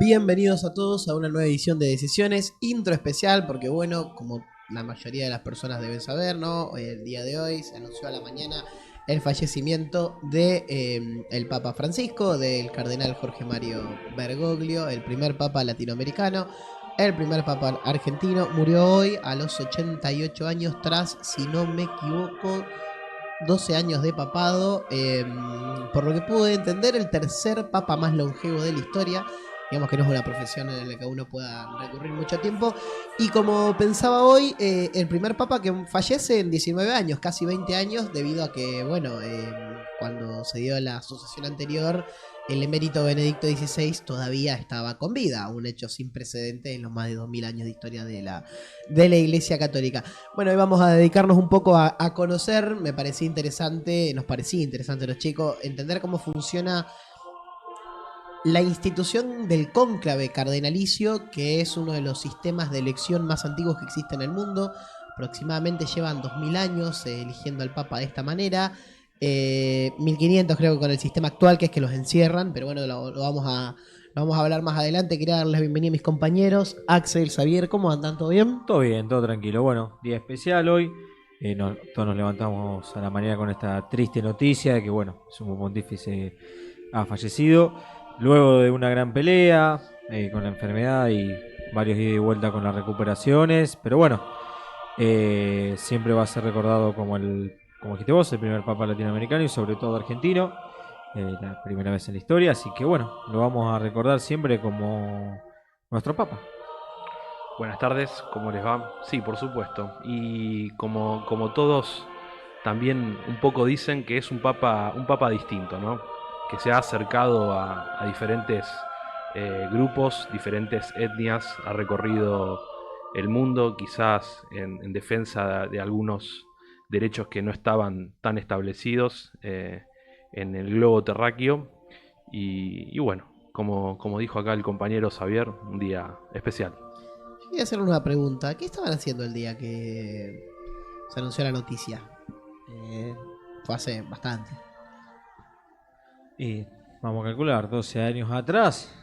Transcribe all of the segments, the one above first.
Bienvenidos a todos a una nueva edición de Decisiones, intro especial, porque bueno, como la mayoría de las personas deben saber, ¿no? El día de hoy se anunció a la mañana el fallecimiento de el Papa Francisco, del cardenal Jorge Mario Bergoglio, el primer Papa latinoamericano, el primer Papa argentino. Murió hoy a los 88 años tras, si no me equivoco, 12 años de papado, por lo que pude entender, el tercer papa más longevo de la historia. Digamos que no es una profesión en la que uno pueda recurrir mucho tiempo. Y como pensaba hoy, el primer papa que fallece en 19 años, casi 20 años, debido a que, bueno, cuando se dio la sucesión anterior, el emérito Benedicto XVI todavía estaba con vida, un hecho sin precedentes en los más de 2000 años de historia de la Iglesia Católica. Bueno, hoy vamos a dedicarnos un poco a conocer, nos parecía interesante a los chicos, entender cómo funciona la institución del cónclave cardenalicio, que es uno de los sistemas de elección más antiguos que existen en el mundo. Aproximadamente llevan 2000 años eligiendo al Papa de esta manera. 1500 creo que con el sistema actual, que es que los encierran, pero bueno, lo vamos a hablar más adelante. Quería darles la bienvenida a mis compañeros. Axel, Xavier, ¿cómo andan? ¿Todo bien? Todo bien, todo tranquilo. Bueno, día especial hoy. Todos nos levantamos a la mañana con esta triste noticia de que, bueno, Sumo Pontífice ha fallecido. Luego de una gran pelea con la enfermedad y varios días de vuelta con las recuperaciones. Pero bueno, siempre va a ser recordado como dijiste vos, el primer papa latinoamericano y sobre todo argentino. La primera vez en la historia. Así que bueno, lo vamos a recordar siempre como nuestro papa. Buenas tardes, ¿cómo les va? Sí, por supuesto. Y como todos también un poco dicen que es un papa distinto, ¿no? Que se ha acercado a diferentes grupos, diferentes etnias, ha recorrido el mundo, quizás en defensa de algunos derechos que no estaban tan establecidos en el globo terráqueo. Y bueno, como dijo acá el compañero Xavier, un día especial. Voy a hacer una pregunta. ¿Qué estaban haciendo el día que se anunció la noticia? Fue hace bastante. Y vamos a calcular, 12 años atrás.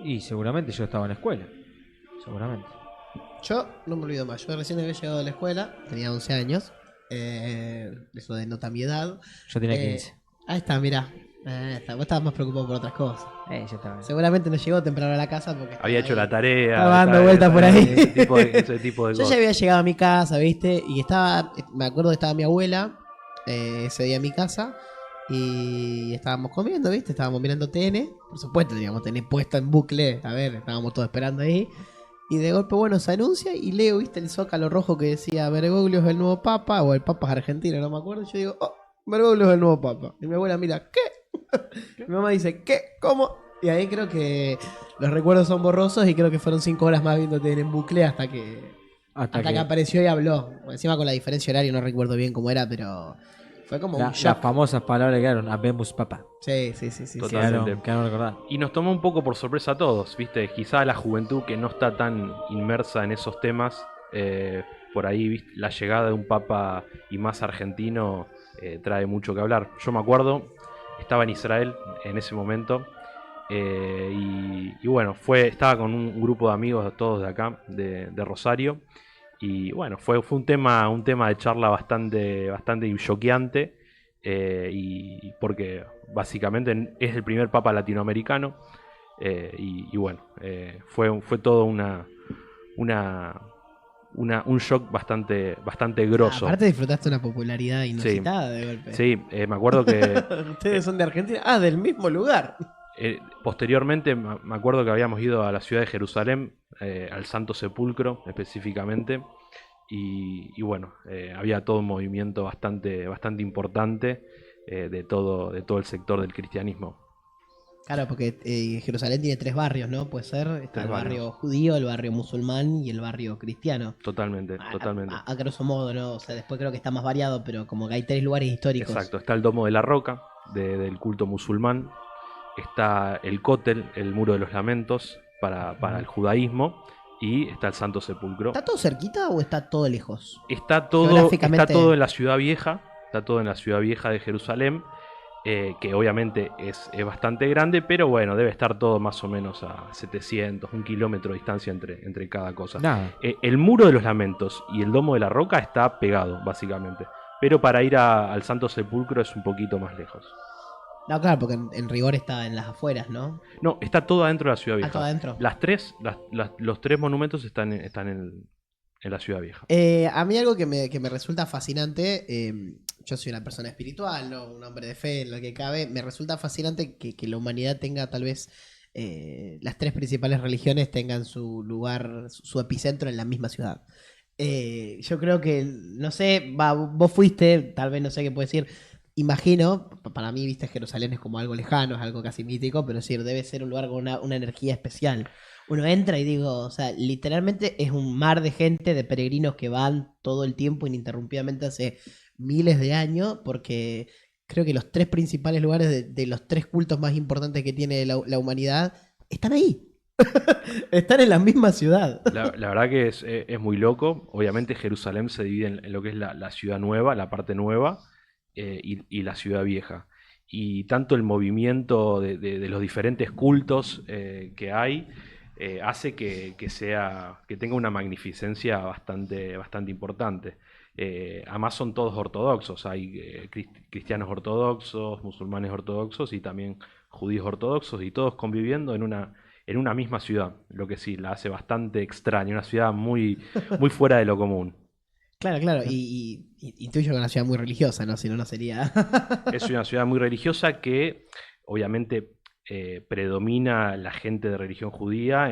Y seguramente yo estaba en la escuela. Seguramente. Yo no me olvido más. Yo recién había llegado de la escuela, tenía 11 años. Eso denota mi edad. Yo tenía 15. Ahí está, mirá. Vos estabas más preocupado por otras cosas. Yo estaba. Seguramente no llegó temprano a la casa porque Había hecho ahí, la tarea. estaba dando vueltas por ahí. Ese tipo de Yo cosas. ya había llegado a mi casa, ¿viste? Y me acuerdo que estaba mi abuela ese día en mi casa. Y estábamos comiendo, ¿viste? Estábamos mirando TN. Por supuesto, teníamos TN puesto en bucle. A ver, estábamos todos esperando ahí. Y de golpe, bueno, se anuncia y leo, ¿viste? El zócalo rojo que decía Bergoglio es el nuevo papa. O el papa es argentino, no me acuerdo. Yo digo, oh, Bergoglio es el nuevo papa. Y mi abuela mira, ¿qué? Mi mamá dice, ¿qué? ¿Cómo? Y ahí creo que los recuerdos son borrosos y creo que fueron 5 horas más viendo TN en bucle hasta que apareció y habló. Encima con la diferencia horaria no recuerdo bien cómo era, pero fue como un shock. Las famosas palabras que quedaron, Habemus Papa. Sí. Totalmente. Quedaron recordadas. Y nos tomó un poco por sorpresa a todos, ¿viste? Quizá la juventud que no está tan inmersa en esos temas, por ahí, ¿viste? La llegada de un papa y más argentino trae mucho que hablar. Yo me acuerdo, estaba en Israel en ese momento. Y bueno, estaba con un grupo de amigos todos de acá, de Rosario. Y bueno, fue un tema de charla bastante choqueante. Y porque básicamente es el primer papa latinoamericano. Y bueno, fue todo un shock bastante grosso. Aparte disfrutaste una popularidad inusitada de golpe. Sí, me acuerdo que... Ustedes son de Argentina. Ah, del mismo lugar. Posteriormente me acuerdo que habíamos ido a la ciudad de Jerusalén, al Santo Sepulcro específicamente, y bueno, había todo un movimiento bastante importante de todo el sector del cristianismo. Claro, porque Jerusalén tiene 3 barrios, ¿no? Puede ser, está el barrio judío, el barrio musulmán y el barrio cristiano. Totalmente. A grosso modo, ¿no? O sea, después creo que está más variado, pero como que hay 3 lugares históricos. Exacto, está el Domo de la Roca, del culto musulmán. Está el Cótel, el Muro de los Lamentos, para el judaísmo. Y está el Santo Sepulcro. ¿Está todo cerquita o está todo lejos? Está todo en la ciudad vieja. Está todo en la ciudad vieja de Jerusalén. que obviamente es bastante grande, pero bueno, debe estar todo más o menos a 700, 1 kilómetro de distancia entre cada cosa. Nada. El muro de los lamentos y el domo de la roca está pegado, básicamente. Pero para ir al Santo Sepulcro es un poquito más lejos. No, claro, porque en rigor está en las afueras, ¿no? No, está todo adentro de la ciudad vieja. todo adentro. Los tres monumentos están en la ciudad vieja. A mí algo que me resulta fascinante, yo soy una persona espiritual, ¿no? Un hombre de fe en lo que cabe, me resulta fascinante que la humanidad tenga tal vez las tres principales religiones tengan su lugar, su epicentro en la misma ciudad. Yo creo que, no sé, vos fuiste, tal vez no sé qué puedes decir. Imagino, para mí, viste, Jerusalén es como algo lejano, es algo casi mítico, pero sí, debe ser un lugar con una energía especial. Uno entra y digo, o sea, literalmente es un mar de gente, de peregrinos que van todo el tiempo ininterrumpidamente hace miles de años, porque creo que los tres principales lugares de los tres cultos más importantes que tiene la humanidad están ahí. Están en la misma ciudad. La verdad que es muy loco. Obviamente Jerusalén se divide en lo que es la ciudad nueva, la parte nueva, y la ciudad vieja. Y tanto el movimiento de los diferentes cultos que hay hace que tenga una magnificencia bastante importante. Además son todos ortodoxos, hay cristianos ortodoxos, musulmanes ortodoxos y también judíos ortodoxos, y todos conviviendo en una misma ciudad, lo que sí la hace bastante extraña, una ciudad muy fuera de lo común. Claro, claro, y intuyo que es una ciudad muy religiosa, ¿no? Si no, no sería. Es una ciudad muy religiosa que obviamente predomina la gente de religión judía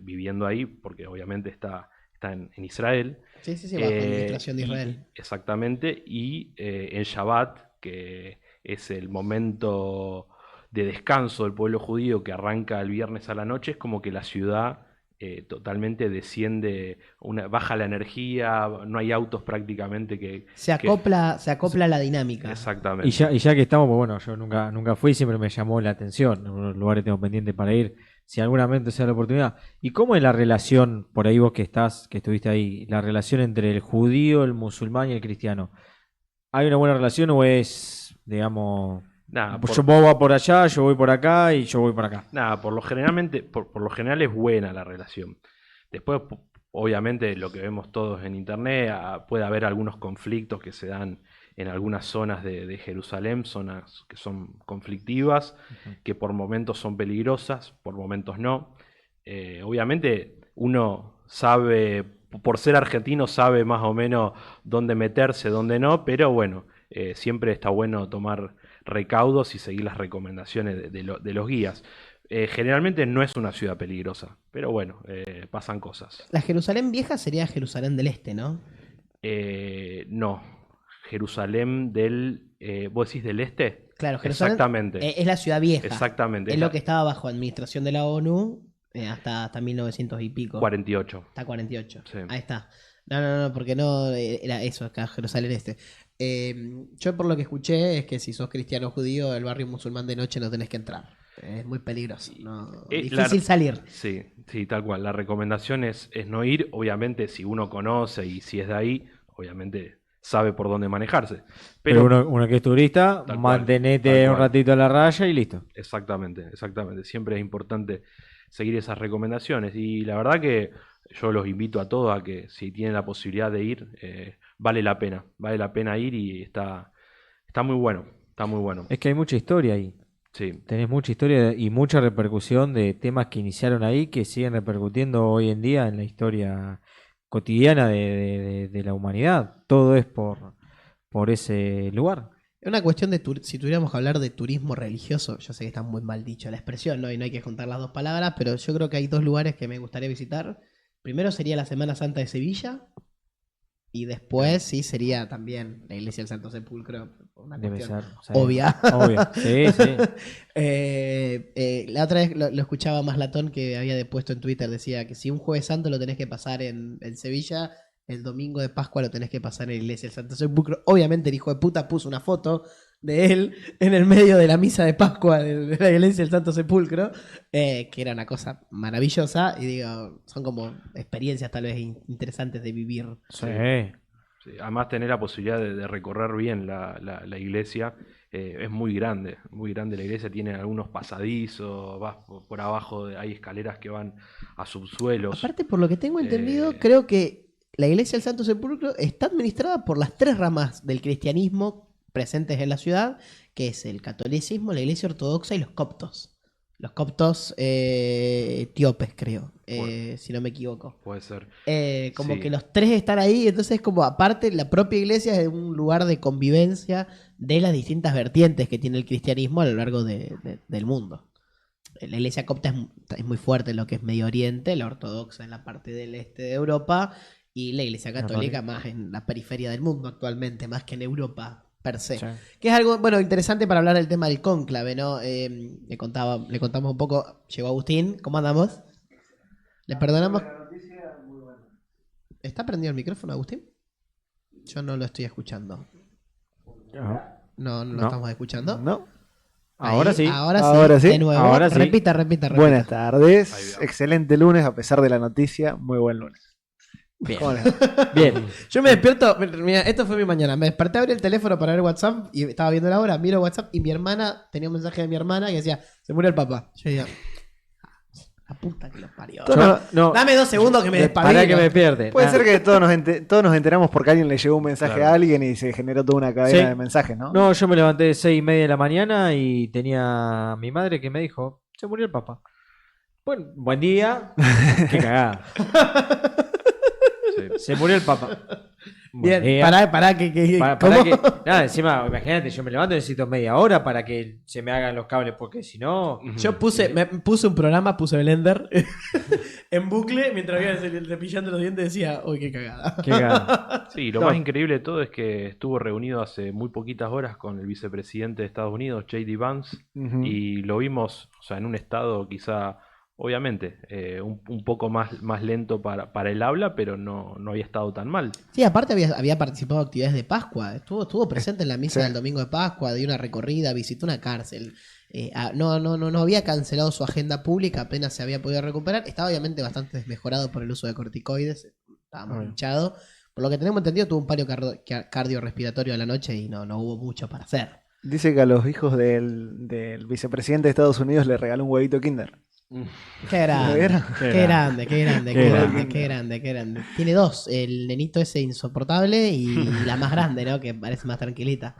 viviendo ahí, porque obviamente está en Israel. Sí, sí, sí, bajo administración de Israel. Exactamente, y en Shabbat, que es el momento de descanso del pueblo judío que arranca el viernes a la noche, es como que la ciudad totalmente desciende, baja la energía, no hay autos prácticamente se acopla a la dinámica. Exactamente. Y ya que estamos, pues bueno, yo nunca fui, siempre me llamó la atención. En unos lugares tengo pendiente para ir, si alguna vez sea la oportunidad. ¿Y cómo es la relación, por ahí vos que estuviste ahí, la relación entre el judío, el musulmán y el cristiano? ¿Hay una buena relación o es, digamos, Nada, vos vas por allá, yo voy por acá y yo voy por acá? Nada, por lo general es buena la relación. Después, obviamente, lo que vemos todos en internet, puede haber algunos conflictos que se dan en algunas zonas de Jerusalén, zonas que son conflictivas, que por momentos son peligrosas, por momentos no. Obviamente, uno sabe, por ser argentino, sabe más o menos dónde meterse, dónde no, pero bueno, siempre está bueno tomar recaudos y seguir las recomendaciones de los guías. Generalmente no es una ciudad peligrosa, pero bueno, pasan cosas. La Jerusalén vieja sería Jerusalén del Este, ¿no? No, Jerusalén ¿vos decís del Este? Claro, Jerusalén exactamente. Es la ciudad vieja. Exactamente. Es lo que estaba bajo administración de la ONU hasta 1900 y pico. 48. Hasta 48. Sí. Ahí está. No, porque no era eso, acá Jerusalén Este. Yo por lo que escuché es que si sos cristiano o judío, el barrio musulmán de noche no tenés que entrar. Es muy peligroso. Difícil salir. Sí, tal cual. La recomendación es no ir. Obviamente, si uno conoce y si es de ahí, obviamente sabe por dónde manejarse. Pero uno que es turista, mantenete un ratito a la raya y listo. Exactamente. Siempre es importante seguir esas recomendaciones. Y la verdad que yo los invito a todos a que si tienen la posibilidad de ir, vale la pena ir y está muy bueno, Es que hay mucha historia ahí. Sí. Tenés mucha historia y mucha repercusión de temas que iniciaron ahí que siguen repercutiendo hoy en día en la historia cotidiana de la humanidad. Todo es por ese lugar. Es una cuestión de si tuviéramos que hablar de turismo religioso, yo sé que está muy mal dicho la expresión, ¿no? Y no hay que juntar las dos palabras, pero yo creo que hay dos lugares que me gustaría visitar. Primero sería la Semana Santa de Sevilla. Y después sí sería también la iglesia del Santo Sepulcro. Una Debe cuestión ser, obvia. Obvio. Sí. La otra vez lo escuchaba Maslatón que había puesto en Twitter, decía que si un Jueves Santo lo tenés que pasar en Sevilla, el domingo de Pascua lo tenés que pasar en la iglesia del Santo Sepulcro. Obviamente el hijo de puta puso una foto de él en el medio de la misa de Pascua de la iglesia del Santo Sepulcro, que era una cosa maravillosa, y digo, son como experiencias tal vez interesantes de vivir. Sí. Además tener la posibilidad de recorrer bien la iglesia es muy grande la iglesia, tiene algunos pasadizos, vas por abajo, hay escaleras que van a subsuelos. Aparte, por lo que tengo entendido, creo que la iglesia del Santo Sepulcro está administrada por las 3 ramas del cristianismo presentes en la ciudad, que es el catolicismo, la iglesia ortodoxa y los coptos. Los coptos etíopes, creo, si no me equivoco. Puede ser. Como Sí. que los 3 están ahí, entonces como aparte la propia iglesia es un lugar de convivencia de las distintas vertientes que tiene el cristianismo a lo largo del mundo. La iglesia copta es muy fuerte en lo que es Medio Oriente, la ortodoxa en la parte del este de Europa y la iglesia católica más en la periferia del mundo actualmente, más que en Europa per se. Sí. Que es algo, bueno, interesante para hablar del tema del cónclave, ¿no? Le contamos un poco. Llegó Agustín, ¿cómo andamos? ¿Le perdonamos? ¿Está prendido el micrófono, Agustín? Yo no lo estoy escuchando. No lo estamos escuchando. ¿No? Ahora Ahí, sí. Ahora sí. De nuevo. Ahora sí. Repita. Buenas Ahí tardes. va. Excelente lunes, a pesar de la noticia. Muy buen lunes. Bien. ¿Cómo les va? Bien. Yo me despierto, mira, esto fue mi mañana. Me desperté a abrir el teléfono para ver WhatsApp y estaba viendo la hora, miro WhatsApp y mi hermana, tenía un mensaje de mi hermana que decía, se murió el papá. Yo decía, la puta que los parió. No, Dame 2 segundos que me despabilo. para que me pierde. Puede ser que todos nos enteramos porque alguien le llegó un mensaje Claro. a alguien y se generó toda una cadena Sí. de mensajes, ¿no? No, yo me levanté de 6:30 de la mañana y tenía a mi madre que me dijo, se murió el papá. Bueno, buen día. Qué cagada. Sí. Se murió el papá. Buen Bien, día. pará, que Para ¿cómo? que, nada, encima, imagínate, yo me levanto y necesito media hora para que se me hagan los cables, porque si no. Yo puse un programa, puse Blender en bucle mientras iba cepillando los dientes decía, uy, qué cagada. Qué cagada. Sí, lo No. más increíble de todo es que estuvo reunido hace muy poquitas horas con el vicepresidente de Estados Unidos, J.D. Vance, Ujú. y lo vimos, o sea, en un estado quizá, obviamente, un poco más lento para el habla, pero no había estado tan mal. Sí, aparte había participado en actividades de Pascua, estuvo presente en la misa Sí. del domingo de Pascua, dio una recorrida, visitó una cárcel. No había cancelado su agenda pública, apenas se había podido recuperar. Estaba obviamente bastante desmejorado por el uso de corticoides, estaba muy Bueno. hinchado. Por lo que tenemos entendido, tuvo un paro cardiorrespiratorio a la noche y no hubo mucho para hacer. Dice que a los hijos del vicepresidente de Estados Unidos le regaló un huevito Kinder. Qué grande, vieron? qué grande. Tiene 2, el nenito ese insoportable y la más grande, ¿no? Que parece más tranquilita.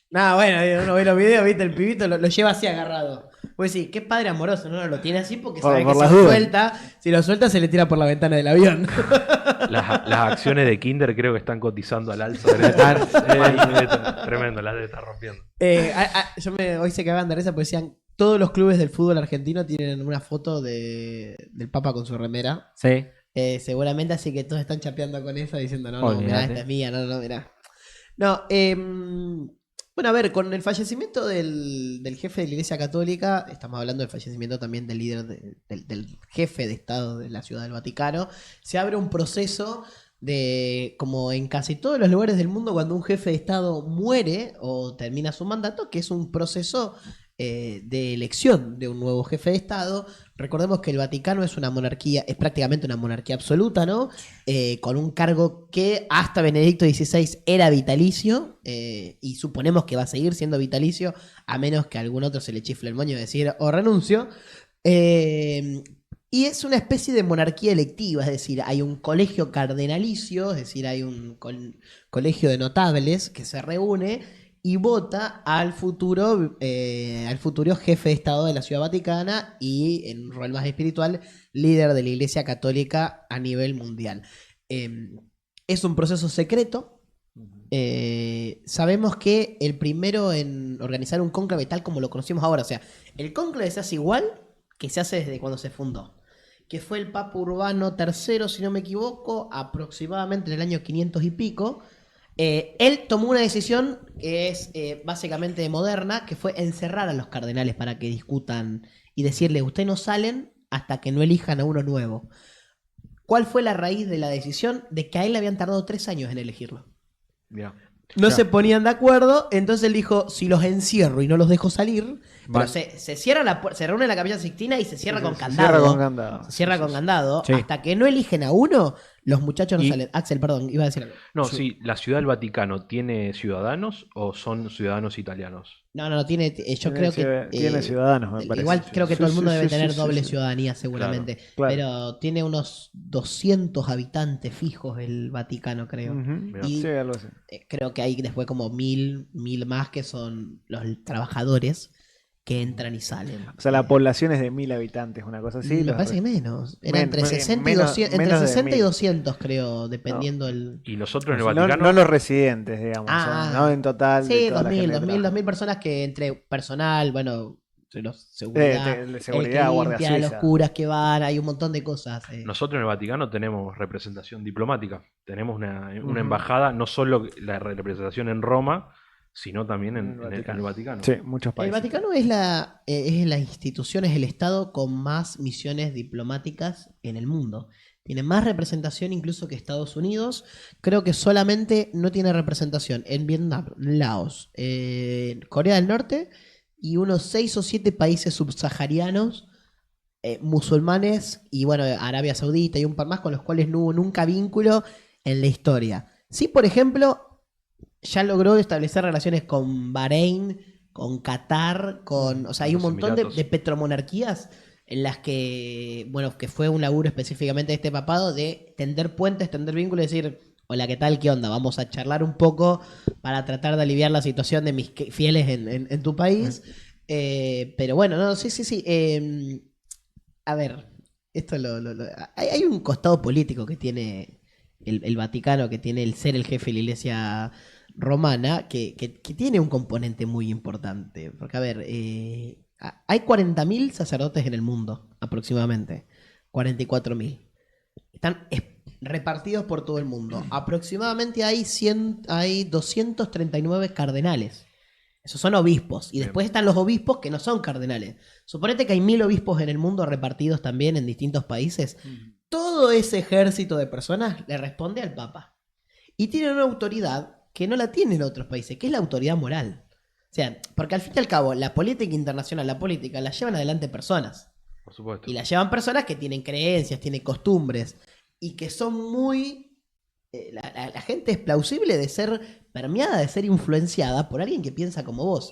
Nada, bueno, uno ve los videos, viste, el pibito lo lleva así agarrado. Pues sí, qué padre amoroso, ¿no? Lo tiene así porque sabe Por que las si lo dudas. suelta, se le tira por la ventana del avión. Las acciones de Kinder creo que están cotizando al alza. Tremendo, las debe estar rompiendo. Hoy se cagaban de risa porque decían, todos los clubes del fútbol argentino tienen una foto del Papa con su remera. Sí. Seguramente, así que todos están chapeando con eso diciendo, no, mirá, Olvídate. esta es mía, no, mirá. No, bueno, a ver, con el fallecimiento del jefe de la Iglesia Católica, estamos hablando del fallecimiento también del líder, del jefe de Estado de la Ciudad del Vaticano, se abre un proceso de, como en casi todos los lugares del mundo, cuando un jefe de Estado muere o termina su mandato, que es un proceso de elección de un nuevo jefe de Estado. Recordemos que el Vaticano es una monarquía, es prácticamente una monarquía absoluta, ¿no? Con un cargo que hasta Benedicto XVI era vitalicio, y suponemos que va a seguir siendo vitalicio, a menos que a algún otro se le chifle el moño de decir o renuncio. Y es una especie de monarquía electiva, es decir, hay un colegio cardenalicio, es decir, hay un colegio de notables que se reúne y vota al futuro jefe de Estado de la Ciudad Vaticana y, en un rol más espiritual, líder de la Iglesia Católica a nivel mundial. Es un proceso secreto. Sabemos que el primero en organizar un cónclave tal como lo conocemos ahora, o sea, el cónclave se hace igual que se hace desde cuando se fundó, que fue el Papa Urbano III, si no me equivoco, aproximadamente en el año 500 y pico. Él tomó una decisión que es básicamente moderna, que fue encerrar a los cardenales para que discutan y decirle, ustedes no salen hasta que no elijan a uno nuevo. ¿Cuál fue la raíz de la decisión? De que a él le habían tardado 3 años en elegirlo. Mirá. No se ponían de acuerdo, entonces él dijo, si los encierro y no los dejo salir, pero Vale. se cierra se reúne en la Capilla Sixtina y se cierra con Se candado. cierra con candado. Se cierra con candado. Sí. Hasta que no eligen a uno, Los muchachos no Y- salen. Axel, perdón, iba a decir algo. No, sí, ¿la Ciudad del Vaticano tiene ciudadanos o son ciudadanos italianos? No, tiene, yo creo que... tiene ciudadanos, me parece. igual creo que Sí, todo el sí, mundo debe sí, tener sí, doble sí. ciudadanía seguramente, Claro. pero tiene unos 200 habitantes fijos el Vaticano, creo. Ujú. Mirá. Y Sí, algo así. creo que hay después como 1000 más que son los trabajadores que entran y salen. O sea, la población es de 1000 habitantes, una cosa así. Me parece que menos. Era entre 60 y menos- 200, entre menos de 60 y 1000. 200 creo, dependiendo el... Y nosotros en el No, Vaticano, no los residentes, digamos. o sea, no en total. de Sí, toda la 2000, gente que 2000, trabaja. 2000 personas que entre personal, bueno, De seguridad, el seguridad, que guardia limpia, los suiza. curas que van, hay un montón de cosas. nosotros en el Vaticano tenemos representación diplomática. Tenemos una Ujú. embajada, no solo la representación en Roma, sino también En el en el Vaticano. Sí, muchos El países. Vaticano es la institución, es el Estado con más misiones diplomáticas en el mundo. Tiene más representación incluso que Estados Unidos. Creo que solamente no tiene representación en Vietnam, Laos, Corea del Norte y unos 6 o 7 países subsaharianos, musulmanes y bueno, Arabia Saudita y un par más con los cuales no hubo nunca vínculo en la historia. Sí, por ejemplo, ya logró establecer relaciones con Bahrein, con Qatar, o sea, hay un Los montón de Emiratos. petromonarquías en las que, bueno, que fue un laburo específicamente de este papado de tender puentes, tender vínculos y decir, hola, ¿qué tal? ¿Qué onda? Vamos a charlar un poco para tratar de aliviar la situación de mis fieles en tu país. Pero bueno, no, sí. A ver, esto hay un costado político que tiene el Vaticano, que tiene el ser el jefe de la iglesia romana, que tiene un componente muy importante. Porque, a ver, hay 40.000 sacerdotes en el mundo, aproximadamente. 44.000. Están repartidos por todo el mundo. Aproximadamente hay 239 cardenales. Esos son obispos. Y Bien. después están los obispos que no son cardenales. Suponete que hay 1000 obispos en el mundo repartidos también en distintos países. Todo ese ejército de personas le responde al Papa. Y tienen una autoridad que no la tienen otros países, que es la autoridad moral. O sea, porque al fin y al cabo, la política internacional, la política, la llevan adelante personas. Por supuesto. Y la llevan personas que tienen creencias, tienen costumbres. Y que son muy... la gente es plausible de ser permeada, de ser influenciada por alguien que piensa como vos.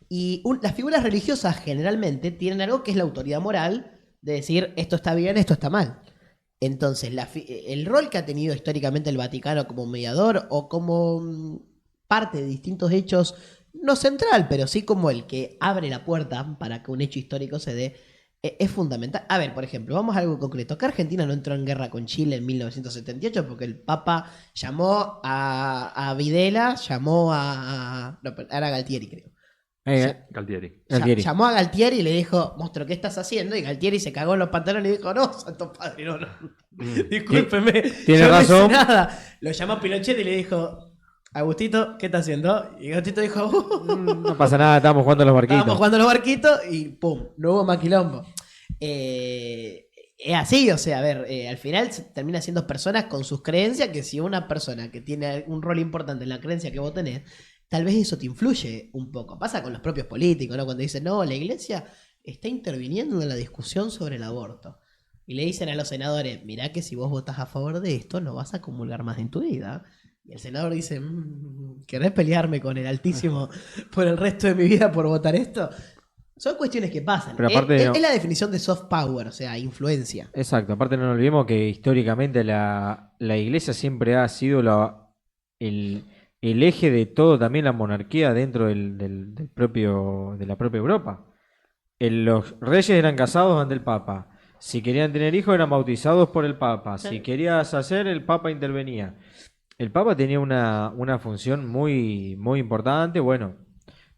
Y las figuras religiosas generalmente tienen algo que es la autoridad moral de decir esto está bien, esto está mal. Entonces, el rol que ha tenido históricamente el Vaticano como mediador o como parte de distintos hechos, no central, pero sí como el que abre la puerta para que un hecho histórico se dé, es fundamental. A ver, por ejemplo, vamos a algo concreto. Que Argentina no entró en guerra con Chile en 1978 porque el Papa llamó a Videla, llamó no, era Galtieri, creo. Galtieri. Galtieri. Llamó a Galtieri y le dijo, monstruo, ¿qué estás haciendo? Y Galtieri se cagó en los pantalones y dijo, no, santo padre, no. Discúlpeme. Tiene yo no hice razón. nada. Lo llamó a Pinochet y le dijo, Agustito, ¿qué estás haciendo? Y Agustito dijo, No pasa nada, estamos jugando a los barquitos. estábamos jugando a los barquitos y pum, no hubo más quilombo. Es así, o sea, a ver, al final termina siendo personas con sus creencias, que si una persona que tiene un rol importante en la creencia que vos tenés, tal vez eso te influye un poco. Pasa con los propios políticos, ¿no? Cuando dicen, no, la iglesia está interviniendo en la discusión sobre el aborto. Y le dicen a los senadores, mirá que si vos votás a favor de esto, no vas a comulgar más en tu vida. Y el senador dice, ¿querés pelearme con el Altísimo por el resto de mi vida por votar esto? Son cuestiones que pasan. Pero aparte Es la definición de soft power, o sea, influencia. Exacto, aparte no nos olvidemos que históricamente la iglesia siempre ha sido el eje de todo, también la monarquía dentro del propio, de la propia Europa. Los reyes eran casados ante el Papa. Si querían tener hijos eran bautizados por el Papa. Si querías hacer, el Papa intervenía. El Papa tenía una función muy, muy importante. Bueno,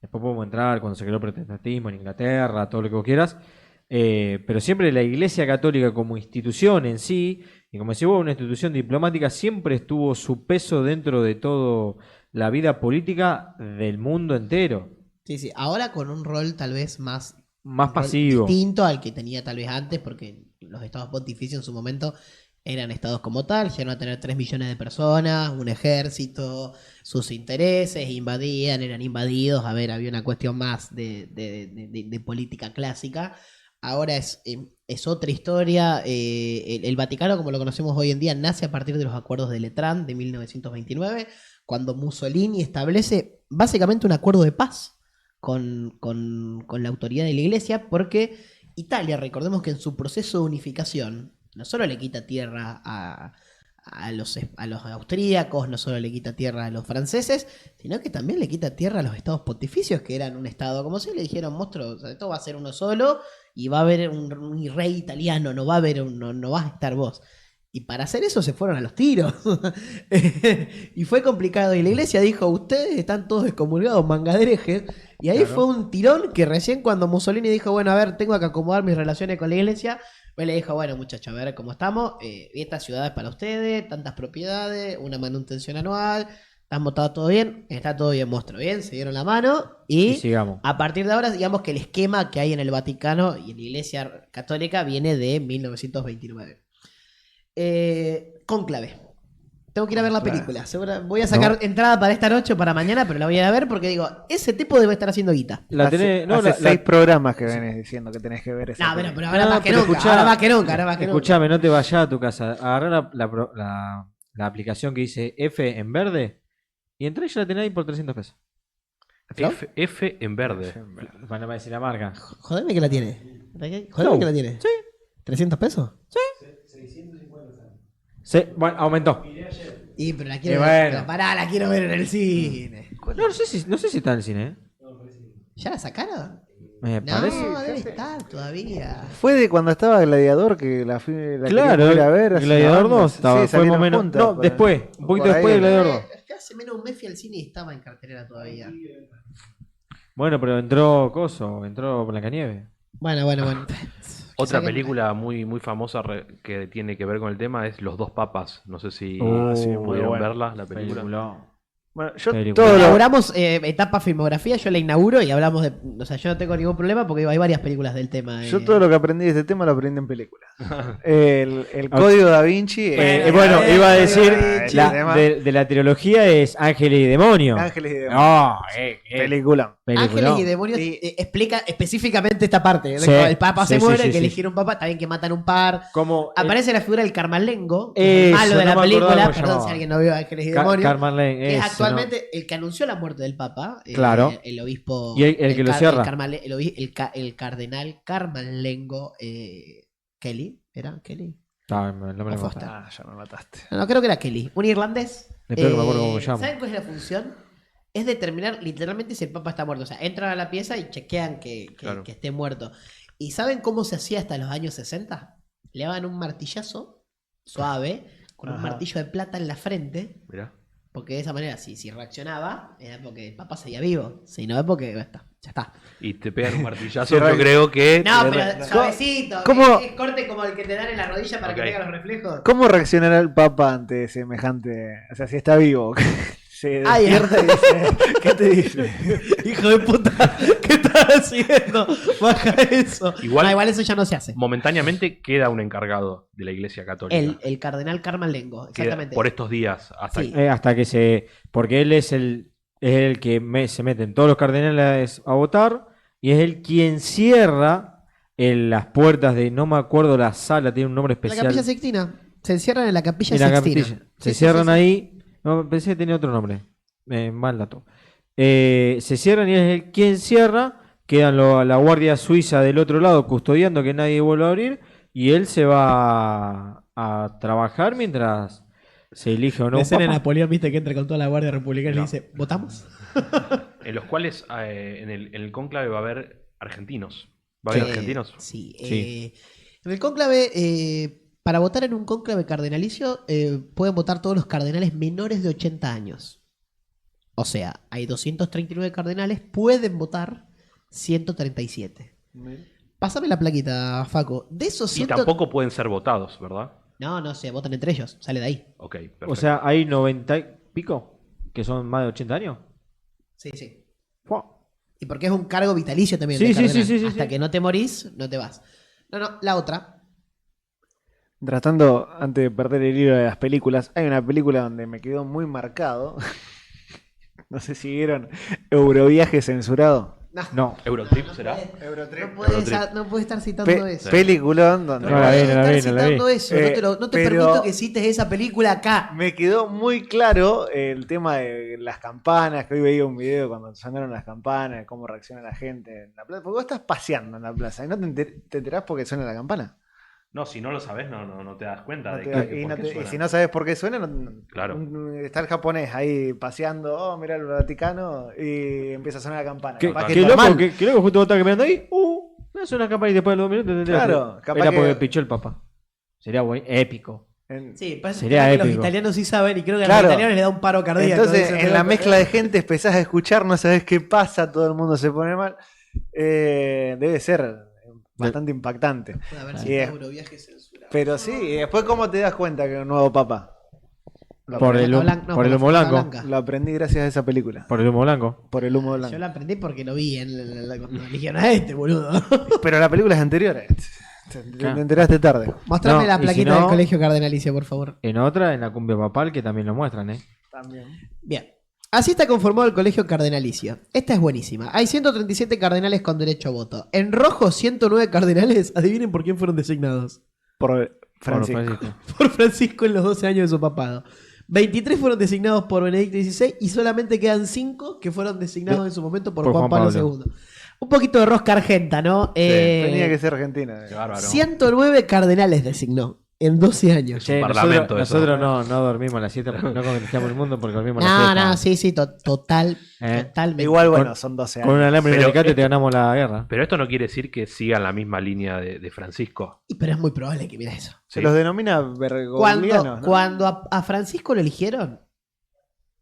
después podemos entrar cuando se creó el protestantismo en Inglaterra, todo lo que vos quieras. Pero siempre la Iglesia Católica como institución en sí, y como decía vos, una institución diplomática, siempre estuvo su peso dentro de toda la vida política del mundo entero. Sí. Ahora con un rol tal vez más Más un rol pasivo. distinto al que tenía tal vez antes, porque los estados pontificios en su momento eran estados como tal, llegaron a tener 3 millones de personas, un ejército, sus intereses, eran invadidos, a ver, había una cuestión más de política clásica, ahora es otra historia. El Vaticano, como lo conocemos hoy en día, nace a partir de los acuerdos de Letrán de 1929, cuando Mussolini establece básicamente un acuerdo de paz con la autoridad de la iglesia, porque Italia, recordemos que en su proceso de unificación, no solo le quita tierra a los austríacos, no solo le quita tierra a los franceses, sino que también le quita tierra a los estados pontificios, que eran un estado como si le dijeron, monstruo, o sea, esto va a ser uno solo y va a haber un rey italiano, no va a haber no vas a estar vos. Y para hacer eso se fueron a los tiros. Y fue complicado. Y la iglesia dijo, ustedes están todos excomulgados, mangaderejes. Y ahí fue un tirón que recién cuando Mussolini dijo, bueno, a ver, tengo que acomodar mis relaciones con la iglesia, pues le dijo, bueno, muchachos, a ver cómo estamos. Esta ciudad es para ustedes, tantas propiedades, una manutención anual. ¿Están votados todo bien? Está todo bien, monstruo. Bien, se dieron la mano. Y sigamos. a partir de ahora, digamos que el esquema que hay en el Vaticano y en la iglesia católica viene de 1929. Cónclave. Tengo que ir a ver la película. Voy a sacar entrada para esta noche o para mañana, pero la voy a ver porque digo, ese tipo debe estar haciendo guita. Hace 6 programas que venís diciendo que tenés que ver esa No, película. pero ahora más que nunca. Ahora más que nunca. Escuchame, no te vayas a tu casa. Agarrá la aplicación que dice F en verde y entré y ya la tenés ahí por 300 pesos. F en verde. Van a decir la marca. Jodeme que la tiene. Jodeme que la tiene. Sí. ¿300 pesos? Sí, bueno, aumentó. Y pero la quiero bueno. ver. Pero pará, la quiero ver en el cine. No sé si está en el cine, ¿eh? ¿Ya la sacaron? Me No, parece. debe estar todavía. Fue de cuando estaba Gladiador que la queríamos Claro, ir a ver. hace Gladiador una 2 banda. estaba, Sí, fue más o salieron menos. juntas, No, por- después, un poquito por después de ahí. Gladiador 2. Ya hace menos un mes fui al cine y estaba en cartelera todavía. Bueno, pero entró entró Blancanieves. Bueno. Otra Saquen- película muy, muy famosa que tiene que ver con el tema es Los dos papas. No sé si sí, muy pudieron buena. verla, la película. Bueno, yo Película. todo lo... Inauguramos etapa filmografía, yo la inauguro y hablamos de... O sea, yo no tengo ningún problema porque hay varias películas del tema. Yo todo lo que aprendí de este tema lo aprendí en películas. El Código Da Vinci. Bueno, iba a decir, el tema- de la trilogía es Ángeles y Demonios. Ángeles y Demonios. No, Película. Ángeles y Demonios Sí. explica específicamente esta parte. Sí, El Papa se sí, muere, sí, que sí. eligieron un Papa, también que matan un par. Como Aparece la figura del Carmalengo, que es el Eso, malo de no la me acordaba película. cómo Perdón llamaba. si alguien no vio Ángeles y Demonios. Carmarlén, Que es eso, actualmente el que anunció la muerte del Papa. Claro. El obispo. Y el que lo cierra. El cardenal Carmalengo Kelly. ¿Era Kelly? No, no me lo Foster. contaste. Ah, ya me mataste. No, creo que era Kelly. Un irlandés. Espero que me acuerdo cómo se llama. ¿Saben cuál es la función? Es determinar literalmente si el Papa está muerto. O sea, entran a la pieza y chequean que Claro. esté muerto. ¿Y saben cómo se hacía hasta los años 60? Le daban un martillazo suave, con un Ajá. martillo de plata en la frente. Mirá. Porque de esa manera, si reaccionaba, era porque el Papa seguía vivo. Si no es porque ya está. Y te pegan un martillazo, Sí, yo creo que... No, pero suavecito. ¿Cómo? Es corte como el que te dan en la rodilla para Ok. que tenga los reflejos. ¿Cómo reaccionará el Papa ante semejante... O sea, si está vivo? Se Ay, despierta y dice... ¿Qué te dice? Hijo de puta, ¿qué estás haciendo? Baja eso. Igual- Igual eso ya no se hace. Momentáneamente queda un encargado de la Iglesia Católica. El cardenal Carmalengo, Queda exactamente. por estos días, hasta Sí. Hasta que porque él es el que se meten todos los cardenales a votar y es él quien cierra las puertas de, no me acuerdo la sala, tiene un nombre La especial. Capilla Sixtina. Se encierran en la Capilla En la Sixtina. capilla. Se Sí, sí, cierran sí, sí. ahí. No, pensé que tenía otro nombre. Mal dato. Se cierran y es él quien cierra. Quedan la guardia suiza del otro lado custodiando que nadie vuelva a abrir. Y él se va a trabajar mientras se elige o no. La un escena de papa. Napoleón, viste, que entra con toda la guardia republicana y le dice, ¿votamos? en los cuales en el cónclave va a haber argentinos. ¿Va a haber argentinos? Sí. Sí. En el cónclave, para votar en un cónclave cardenalicio, pueden votar todos los cardenales menores de 80 años. O sea, hay 239 cardenales, pueden votar 137. Pásame la plaquita, Faco. De esos Y 100... tampoco pueden ser votados, ¿verdad? No, se votan entre ellos, sale de ahí. Ok, perfecto. O sea, hay 90 y pico que son más de 80 años. Sí. Fua. Y porque es un cargo vitalicio también. Sí, de sí, cardenal. sí, sí, Hasta sí. que no te morís, no te vas. No, la otra. Tratando, antes de perder el hilo de las películas, hay una película donde me quedó muy marcado. No sé si vieron Euroviaje censurado. No. Eurotrip será. No puedes estar citando eso. Peliculón donde No la vi, no la vi, estar no la vi. citando eso. No te Pero- permito que cites esa película acá. me quedó muy claro el tema de las campanas, que hoy veía un video cuando sonaron las campanas, cómo reacciona la gente en la plaza. Porque vos estás paseando en la plaza y no te enterás porque suena la campana. No, si no lo sabes, no te das cuenta No de te- que y, por no qué te- y suena. si no sabes por qué suena, Claro. está el japonés ahí paseando, oh, mira el Vaticano, y empieza a sonar la campana. Qué, Capaz que qué está loco, mal. qué loco, justo vos estás caminando ahí. Me hace una campana y después de 2 minutos te enteraste. Claro, capaz Era que- porque pichó el papá. Sería épico. Sí, parece Sería que los épico. italianos sí saben y creo que a Claro. los italianos les da un paro cardíaco. Entonces, Dicen, en la mezcla de gente empezás a escuchar, no sabes qué pasa, todo el mundo se pone mal. Debe ser bastante impactante. Puede haber Sí, sido Euroviaje censurado. Pero sí, y después, ¿cómo te das cuenta que es un nuevo papa? Por el humo blanco. Lo aprendí gracias a esa película. Por el humo blanco. Por el humo Yo blanco. lo aprendí porque lo vi cuando eligieron a este, boludo. Pero la película es anterior. Te Claro. enteraste tarde. Mostrame No, la y si plaquita no- del colegio cardenalicio, por favor. En otra, en la cumbia papal, que también lo muestran, ¿eh? También. Bien. Así está conformado el colegio cardenalicio. Esta es buenísima. Hay 137 cardenales con derecho a voto. En rojo, 109 cardenales. Adivinen por quién fueron designados. Por Francisco. Por Francisco en los 12 años de su papado. 23 fueron designados por Benedicto XVI y solamente quedan 5 que fueron designados en su momento por Juan Pablo II. Un poquito de rosca argenta, ¿no? Tenía que ser Argentina. Qué bárbaro. 109 cardenales designó en 12 años. Che, parlamento nosotros eso. no dormimos la siesta, no conquistamos el mundo porque dormimos la No, siesta. no, sí, totalmente. Igual, bueno, Con- son 12 Con años. un alambre y un Pero alicate esto- te ganamos la guerra. Pero esto no quiere decir que sigan la misma línea de Francisco. Pero es muy probable que mira eso. Se Sí. los denomina bergoglianos, ¿no? Cuando a Francisco lo eligieron,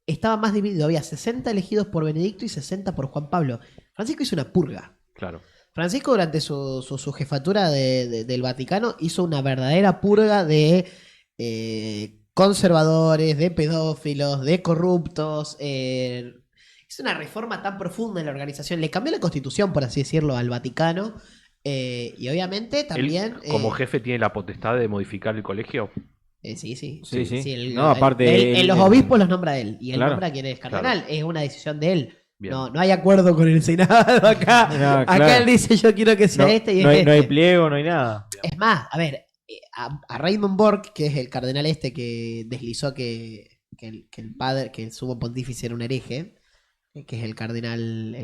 estaba más dividido. Había 60 elegidos por Benedicto y 60 por Juan Pablo. Francisco hizo una purga. Claro. Francisco durante su jefatura del Vaticano hizo una verdadera purga de conservadores, de pedófilos, de corruptos. Hizo una reforma tan profunda en la organización. Le cambió la constitución, por así decirlo, al Vaticano. Y obviamente también... Él, como jefe, tiene la potestad de modificar el colegio. Sí. Sí. No, aparte, los obispos los nombra él. Y él Claro. nombra a quien es cardenal. Es una decisión de él. Bien. No hay acuerdo con el Senado acá. No, Acá claro. él dice yo quiero que sea No, este y no es hay, no hay este. pliego, no hay nada. Es más, a ver, a Raymond Borg, que es el cardenal este que deslizó que el padre, que el sumo pontífice era un hereje, que es el cardenal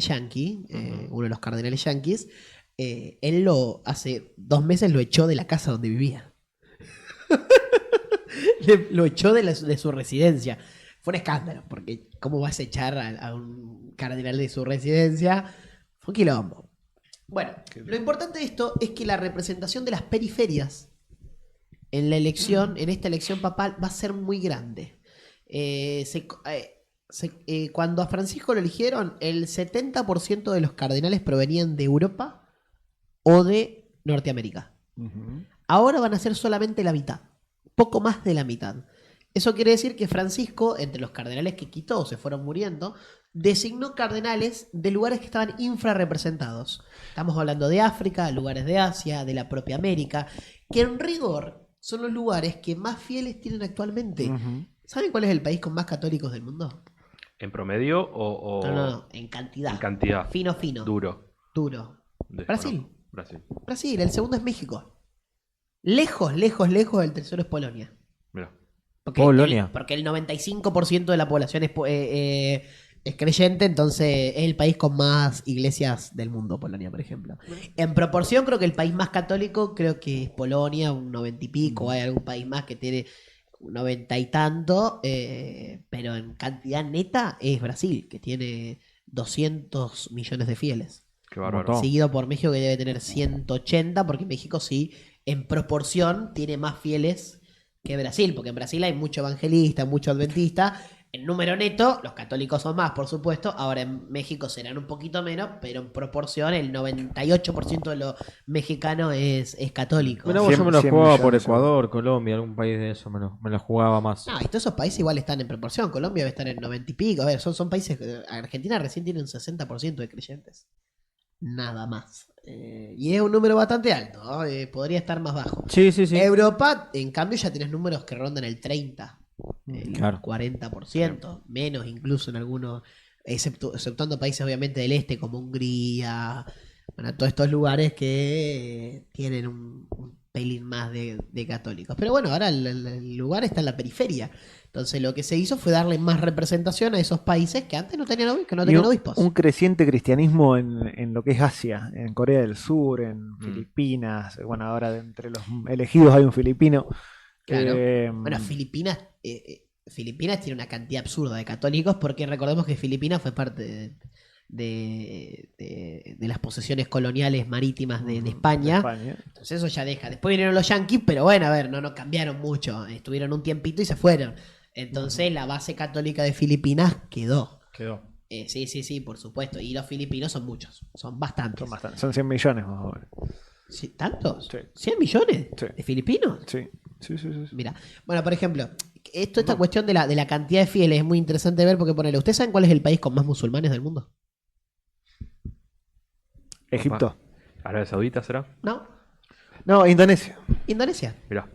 yankee, uno de los cardenales yanquis, él hace 2 meses lo echó de la casa donde vivía. Lo echó de su residencia. Fue un escándalo, porque ¿cómo vas a echar a un cardenal de su residencia? Fue un quilombo. Bueno, lo importante de esto es que la representación de las periferias en la elección, en esta elección papal, va a ser muy grande. Cuando a Francisco lo eligieron, el 70% de los cardenales provenían de Europa o de Norteamérica. Ahora van a ser solamente la mitad, poco más de la mitad. Eso quiere decir que Francisco, entre los cardenales que quitó, se fueron muriendo, designó cardenales de lugares que estaban infrarrepresentados. Estamos hablando de África, lugares de Asia, de la propia América, que en rigor son los lugares que más fieles tienen actualmente. ¿Saben cuál es el país con más católicos del mundo? ¿En promedio o No, en cantidad. en cantidad? Fino. Duro. Brasil. Brasil. Brasil, el segundo es México. Lejos el tercero es Polonia. Mira. Polonia. Porque el 95% de la población es creyente, entonces es el país con más iglesias del mundo, Polonia, por ejemplo. En proporción, creo que el país más católico creo que es Polonia, un 90 y pico. Hay algún país más que tiene un 90 y tanto, pero en cantidad neta es Brasil, que tiene 200 millones de fieles. Qué bárbaro. montón. Seguido por México, que debe tener 180, porque México sí, en proporción, tiene más fieles que Brasil, porque en Brasil hay mucho evangelista, mucho adventista. En número neto, los católicos son más, por supuesto. Ahora en México serán un poquito menos, pero en proporción el 98% de los mexicanos es católico. Bueno, yo me lo 100 jugaba por millones, Ecuador, Colombia, algún país de eso me lo jugaba más. No, y todos esos países igual están en proporción. Colombia debe estar en 90 y pico. A ver, son países... Argentina recién tiene un 60% de creyentes. Nada más. Y es un número bastante alto, ¿no? Podría estar más bajo. Sí. Europa, en cambio, ya tenés números que rondan el 30, el Claro. 40%, menos incluso en algunos exceptuando países obviamente del este como Hungría, bueno, todos estos lugares que tienen un pelín más de católicos. Pero bueno, ahora el lugar está en la periferia. Entonces lo que se hizo fue darle más representación a esos países que antes no tenían obispos. Un creciente cristianismo en lo que es Asia, en Corea del Sur, en Filipinas. Bueno, ahora entre los elegidos hay un filipino. Claro. Bueno, Filipinas tiene una cantidad absurda de católicos porque recordemos que Filipinas fue parte de las posesiones coloniales marítimas de España. Entonces eso ya deja. Después vinieron los yanquis, pero bueno, a ver, no cambiaron mucho. Estuvieron un tiempito y se fueron. Entonces la base católica de Filipinas quedó. Sí, por supuesto. Y los filipinos son muchos, son bastantes. Son 100 millones más o menos. ¿Sí? ¿Tantos? Sí. ¿100 millones Sí. de filipinos? Sí. Mira, bueno, por ejemplo, esta cuestión de la cantidad de fieles es muy interesante ver porque ponele, ¿ustedes saben cuál es el país con más musulmanes del mundo? Egipto. ¿Arabia Saudita será? No, Indonesia. Indonesia. Mirá.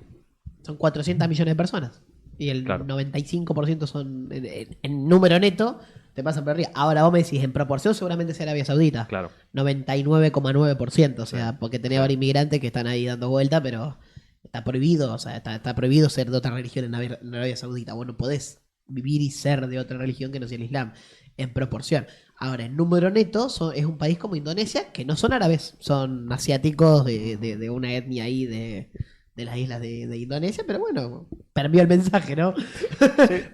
Son 400 millones de personas. Y el Claro. 95% son en número neto, te pasan por arriba. Ahora vos me decís, en proporción seguramente sea Arabia Saudita. Claro. 99,9%. O sea, porque tenía varios inmigrantes que están ahí dando vuelta, pero está prohibido. O sea, está prohibido ser de otra religión en Arabia Saudita. Vos no podés vivir y ser de otra religión que no sea el Islam. En proporción. Ahora, en número neto, es un país como Indonesia, que no son árabes, son asiáticos de una etnia ahí de las islas de Indonesia, pero bueno, permeó el mensaje, ¿no? Sí.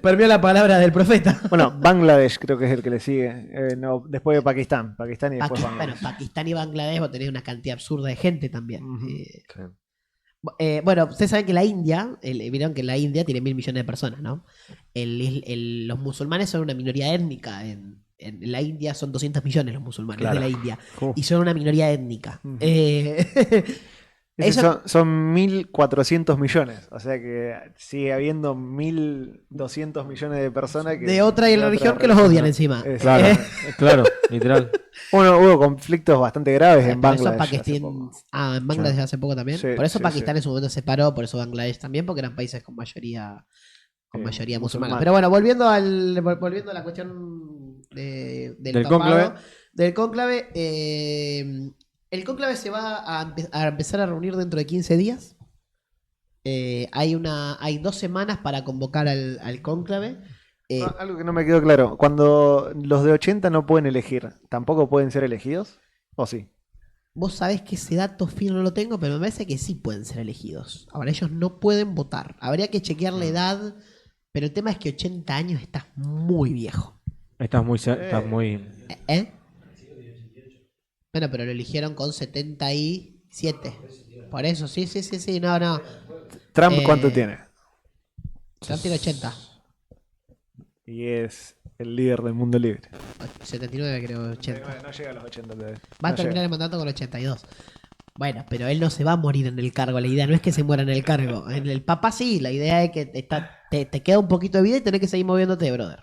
Permeó la palabra del profeta. Bueno, Bangladesh creo que es el que le sigue. No, después de Pakistán. Pakistán y después Bueno, Bangladesh. Pakistán y Bangladesh vos tenés una cantidad absurda de gente también. Ujú. Sí. Bueno, ustedes saben que la India, vieron que la India tiene 1.000 millones de personas, ¿no? Los musulmanes son una minoría étnica. En la India son 200 millones los musulmanes Claro. de la India. Uh. Y son una minoría étnica. Ujú. Eso- Son 1.400 millones. O sea que sigue habiendo 1.200 millones de personas de otra religión que los odian encima. Claro, claro, literal. Bueno, hubo conflictos bastante graves en Por eso Bangladesh. hace Pakistán, poco. en Bangladesh hace poco también. Sí, por eso sí, Pakistán sí. en su momento se separó, por eso Bangladesh también, porque eran países con mayoría musulmana. musulmana. Pero bueno, volviendo a la cuestión del papado, cónclave. del cónclave, el cónclave se va a empezar a reunir dentro de 15 días. Hay 2 semanas para convocar al cónclave. Algo que no me quedó claro. Cuando los de 80 no pueden elegir, ¿tampoco pueden ser elegidos? ¿O sí? Vos sabés que ese dato fino no lo tengo, pero me parece que sí pueden ser elegidos. Ahora, ellos no pueden votar. Habría que chequear la edad, pero el tema es que 80 años estás muy viejo. Estás muy. ¿Eh? Bueno, pero lo eligieron con 77. Por eso, sí, no. ¿Trump cuánto tiene? Trump tiene 80. Y es el líder del mundo libre. 79 creo, 80. No llega a los 80 todavía. Va a No terminar llega. el mandato con 82. Bueno, pero él no se va a morir en el cargo. La idea no es que se muera en el cargo. En el Papa sí, la idea es que te queda un poquito de vida y tenés que seguir moviéndote, brother.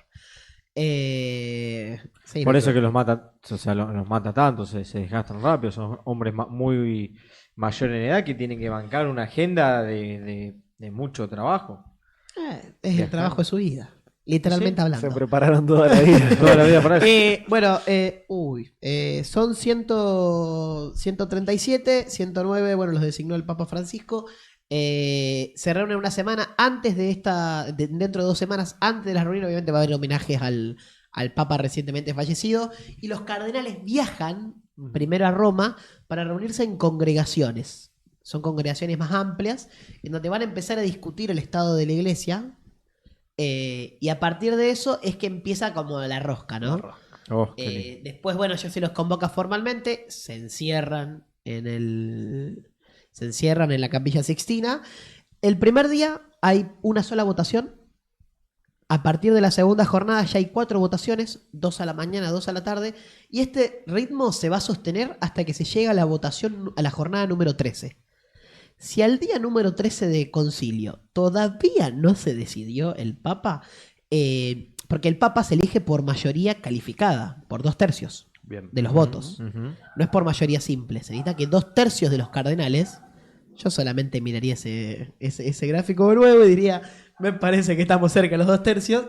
Sí, Por no, eso que los mata, o sea, los mata tanto, se desgastan rápido. Son hombres muy mayores en edad que tienen que bancar una agenda de mucho trabajo. es el trabajo de su vida. Literalmente Sí, hablando. Se prepararon toda la vida. Toda la vida para eso. Bueno, son 137, 109, bueno, los designó el Papa Francisco. Se reúnen una semana antes dentro de 2 semanas antes de la reunión, obviamente va a haber homenajes al Papa recientemente fallecido. Y los cardenales viajan primero a Roma para reunirse en congregaciones. Son congregaciones más amplias, en donde van a empezar a discutir el estado de la iglesia. Y a partir de eso es que empieza como la rosca, ¿no? Oh, qué lindo. Después, bueno, ya se los convoca formalmente, se encierran en la Capilla Sixtina. El primer día hay una sola votación. A partir de la segunda jornada ya hay 4 votaciones, 2 a la mañana, 2 a la tarde. Y este ritmo se va a sostener hasta que se llega a la votación, a la jornada número 13. Si al día número 13 de concilio todavía no se decidió el Papa, porque el Papa se elige por mayoría calificada, por 2/3 Bien. de los votos. Ujú. No es por mayoría simple, se necesita que 2/3 de los cardenales Yo solamente miraría ese gráfico nuevo y diría, me parece que estamos cerca de los 2/3.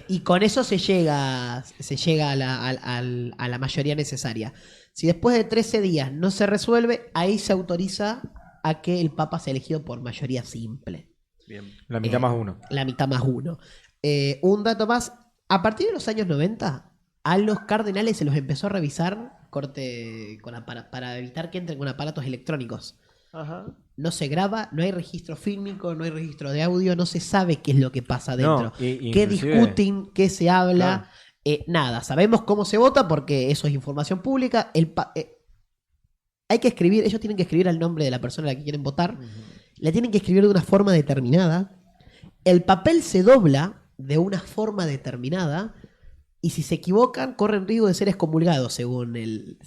Y con eso se llega a la mayoría necesaria. Si después de 13 días no se resuelve, ahí se autoriza a que el Papa sea elegido por mayoría simple. Bien. La mitad más uno. La mitad más uno. Un dato más, a partir de los años 90, a los cardenales se los empezó a revisar para evitar que entren con aparatos electrónicos. Ajá. No se graba, no hay registro fílmico, no hay registro de audio, no se sabe qué es lo que pasa dentro. No, qué inclusive- discuten, qué se habla, Claro. nada. Sabemos cómo se vota porque eso es información pública. Hay que escribir, ellos tienen que escribir el nombre de la persona a la que quieren votar. Le tienen que escribir de una forma determinada. El papel se dobla de una forma determinada. Y si se equivocan, corren riesgo de ser excomulgados según el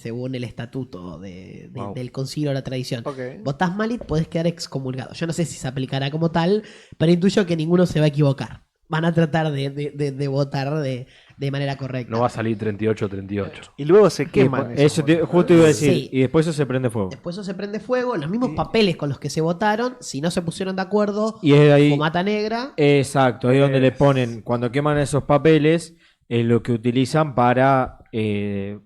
estatuto Wow. del concilio de la tradición. Ok. Votás mal y podés quedar excomulgado. Yo no sé si se aplicará como tal, pero intuyo que ninguno se va a equivocar. Van a tratar de votar de manera correcta. No va a salir 38-38. Y luego se Y queman. después- esos eso justo iba a decir. Sí. Y después eso se prende fuego. Después eso se prende fuego. Los mismos papeles con los que se votaron, si no se pusieron de acuerdo, Y es ahí. fumata negra. Exacto, ahí donde le ponen, cuando queman esos papeles, es lo que utilizan para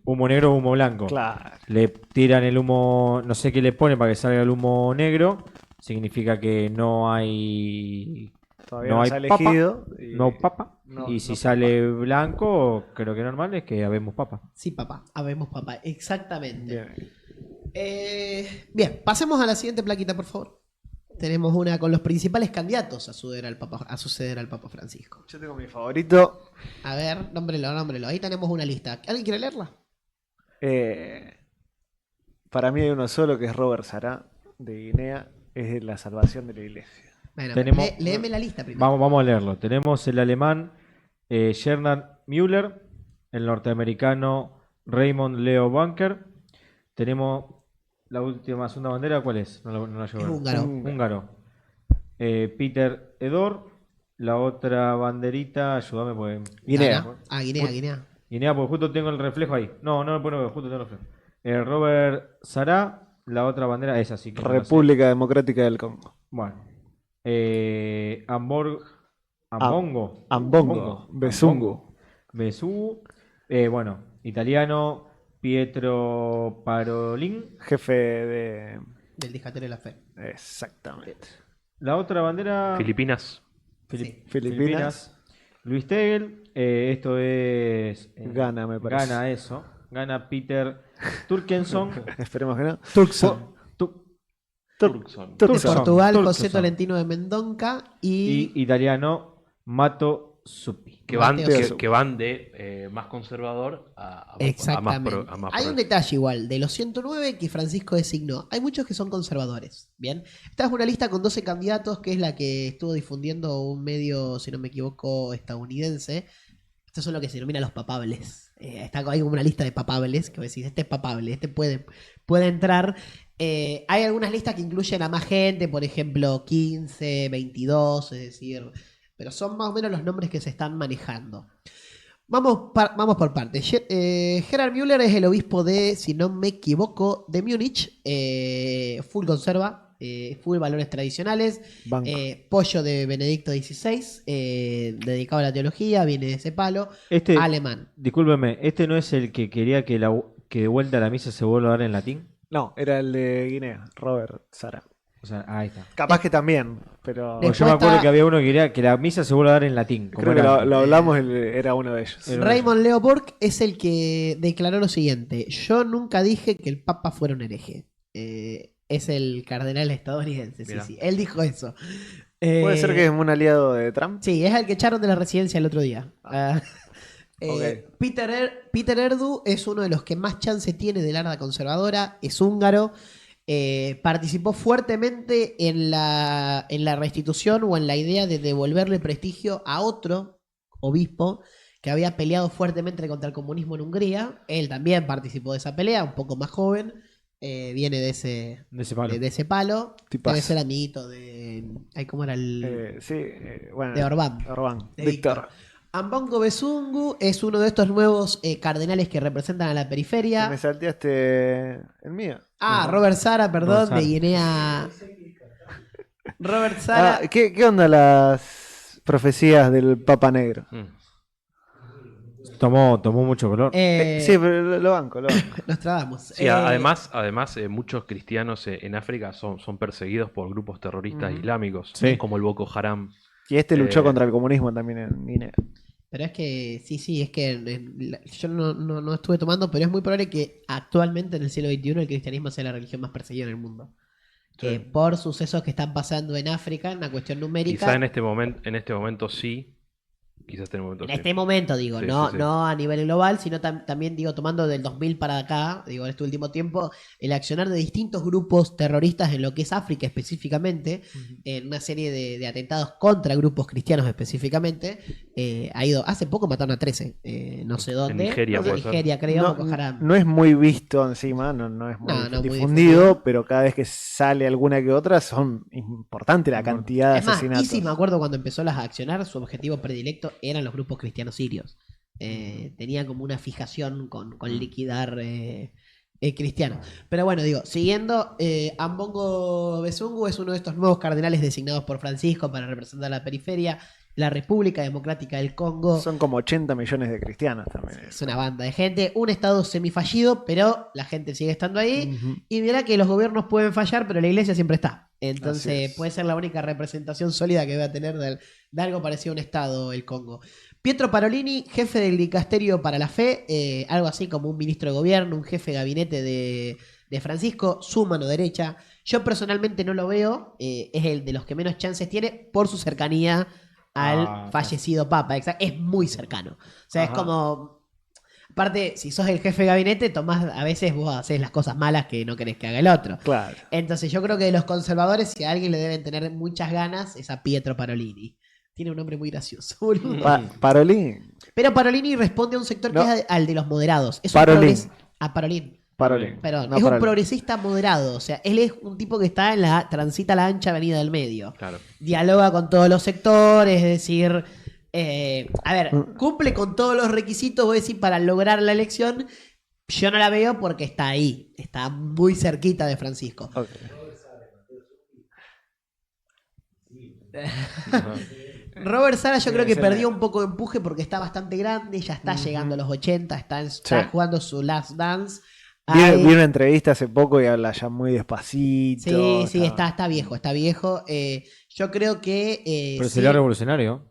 humo negro o humo blanco. Claro. Le tiran el humo, no sé qué le ponen para que salga el humo negro. Significa que no hay Todavía No no hay se ha papa, elegido. y- no papa. No, Y si no sale blanco, creo que normal es que habemos papa. Sí, papá. Habemos papá. Exactamente. Bien. Bien, pasemos a la siguiente plaquita, por favor. Tenemos una con los principales candidatos a suceder al Papa Francisco. Yo tengo mi favorito. A ver, nómbrelo. Ahí tenemos una lista. ¿Alguien quiere leerla? Para mí hay uno solo que es Robert Sará de Guinea. Es la salvación de la iglesia. Bueno, Tenemos- léeme la lista primero. Vamos a leerlo. Tenemos el alemán Gernot Müller, el norteamericano Raymond Leo Bunker. Tenemos la segunda bandera, ¿cuál es? No la llevo Es a ver. húngaro. Húngaro. Peter Edor. La otra banderita, ayúdame porque... Guinea. Ghana. Ah, Guinea. Guinea, porque justo tengo el reflejo ahí. No lo puedo, justo tengo el reflejo. Robert Sará, la otra bandera, esa sí que no la sé. República Democrática del Congo. Bueno. Ambongo. Ambongo. Besungu. Besungu. Bueno, italiano. Pietro Parolin. Jefe de. Del Discatorio de la Fe. Exactamente. La otra bandera. Filipinas. Sí. Filipinas. Luis Tegel. Esto es. Ghana, me parece. Gana eso. Gana Peter Turkenson. Esperemos que no. Tucson. Turkson. De Turkson. Portugal, Turkson. José Tolentino de Mendonca Y y italiano Mato Suppi. Que van, Mateo que van de más conservador a más exactamente. a más Hay un progresista. detalle igual, de los 109 que Francisco designó, hay muchos que son conservadores, ¿bien? Esta es una lista con 12 candidatos, que es la que estuvo difundiendo un medio, si no me equivoco, estadounidense. Estos son lo que se denomina los papables. Hay como una lista de papables, que vos decís, este es papable, este puede entrar. Hay algunas listas que incluyen a más gente, por ejemplo, 15, 22, es decir, pero son más o menos los nombres que se están manejando. Vamos por partes. Gerhard Müller es el obispo de, si no me equivoco, de Múnich. Full conserva, full valores tradicionales. Banco. Pollo de Benedicto XVI, dedicado a la teología, viene de ese palo. Este, Alemán. discúlpeme, ¿este no es el que quería que de vuelta a la misa se vuelva a dar en latín? No, era el de Guinea, Robert Sara. O sea, ahí está. Capaz que también, pero De- Porque yo me acuerdo está- que había uno que quería que la misa se vuelva a dar en latín. como creo que era- lo hablamos, era uno de ellos. Era- Raymond Leo Burke es el que declaró lo siguiente: yo nunca dije que el Papa fuera un hereje. Es el cardenal estadounidense, sí, Mirá. sí. Él dijo eso. Puede ser que es un aliado de Trump. Sí, es el que echaron de la residencia el otro día. Ok. Peter Erdu es uno de los que más chance tiene del ala conservadora, es húngaro. Participó fuertemente en la restitución o en la idea de devolverle prestigio a otro obispo que había peleado fuertemente contra el comunismo en Hungría. Él también participó de esa pelea, un poco más joven. Viene de ese de ese palo. Tipazo. Debe ser amiguito de. Ay, ¿cómo era el? Sí, bueno. De Orbán. Orbán. De Víctor. Ambongo Besungu es uno de estos nuevos cardenales que representan a la periferia. Me salteaste el mío. Robert Sara, perdón, Robert Sara. de Guinea. Robert Sala. ¿Qué onda las profecías del Papa Negro? Tomó mucho color. Sí, pero lo banco. Nos trabamos. Sí, además muchos cristianos en África son perseguidos por grupos terroristas islámicos, Sí. como el Boko Haram. Y luchó contra el comunismo también en Guinea. Pero es que, sí, es que yo no estuve tomando, pero es muy probable que actualmente en el siglo XXI el cristianismo sea la religión más perseguida en el mundo. Sí. Por sucesos que están pasando en África, en una cuestión numérica. Quizá en este momento sí. Quizás este momento En sí. este momento, digo, Sí, no, sí. no a nivel global, sino también, digo, tomando del 2000 para acá, digo, en este último tiempo, el accionar de distintos grupos terroristas en lo que es África específicamente, en una serie de atentados contra grupos cristianos específicamente, ha ido, hace poco mataron a 13, no sé dónde. En Nigeria, puede ser. Nigeria, creo, Boko Haram. No es muy visto encima, no es muy No, muy difundido, difundido. pero cada vez que sale alguna que otra son importante la cantidad de Es más, asesinatos. Isi, me acuerdo cuando empezó a accionar, su objetivo predilecto eran los grupos cristianos sirios. Tenía como una fijación con liquidar cristianos. Pero bueno, digo, siguiendo, Ambongo Besungu es uno de estos nuevos cardenales designados por Francisco para representar la periferia, la República Democrática del Congo. Son como 80 millones de cristianos también. Es una banda de gente, un estado semifallido, pero la gente sigue estando ahí. Ujú. Y mira que los gobiernos pueden fallar, pero la iglesia siempre está. Así Entonces es. puede ser la única representación sólida que va a tener de algo parecido a un estado el Congo. Pietro Parolini, jefe del dicasterio para la fe, algo así como un ministro de gobierno, un jefe de gabinete de Francisco, su mano derecha. Yo personalmente no lo veo, es el de los que menos chances tiene por su cercanía al fallecido Papa. Es muy cercano. O sea, Ajá. es como... Aparte, si sos el jefe de gabinete, a veces vos haces las cosas malas que no querés que haga el otro. Claro. Entonces yo creo que de los conservadores, si a alguien le deben tener muchas ganas, es a Pietro Parolini. Tiene un nombre muy gracioso, boludo. Parolín. Pero Parolini responde a un sector No. que es al de los moderados. Es Parolín. Parolín. Parolín. Perdón, No, es un Parolín. progresista moderado. O sea, él es un tipo que está transita la ancha avenida del medio. Claro. Dialoga con todos los sectores, es decir, a ver, cumple con todos los requisitos, voy a decir, para lograr la elección. Yo no la veo porque está ahí, está muy cerquita de Francisco. Ok. Robert Sala yo creo que ese perdió me- un poco de empuje porque está bastante grande, ya está llegando a los 80, está Sí. jugando su Last Dance. Vi una entrevista hace poco y habla ya muy despacito. Sí, está viejo, está viejo. Yo creo que... Pero sí. sería revolucionario.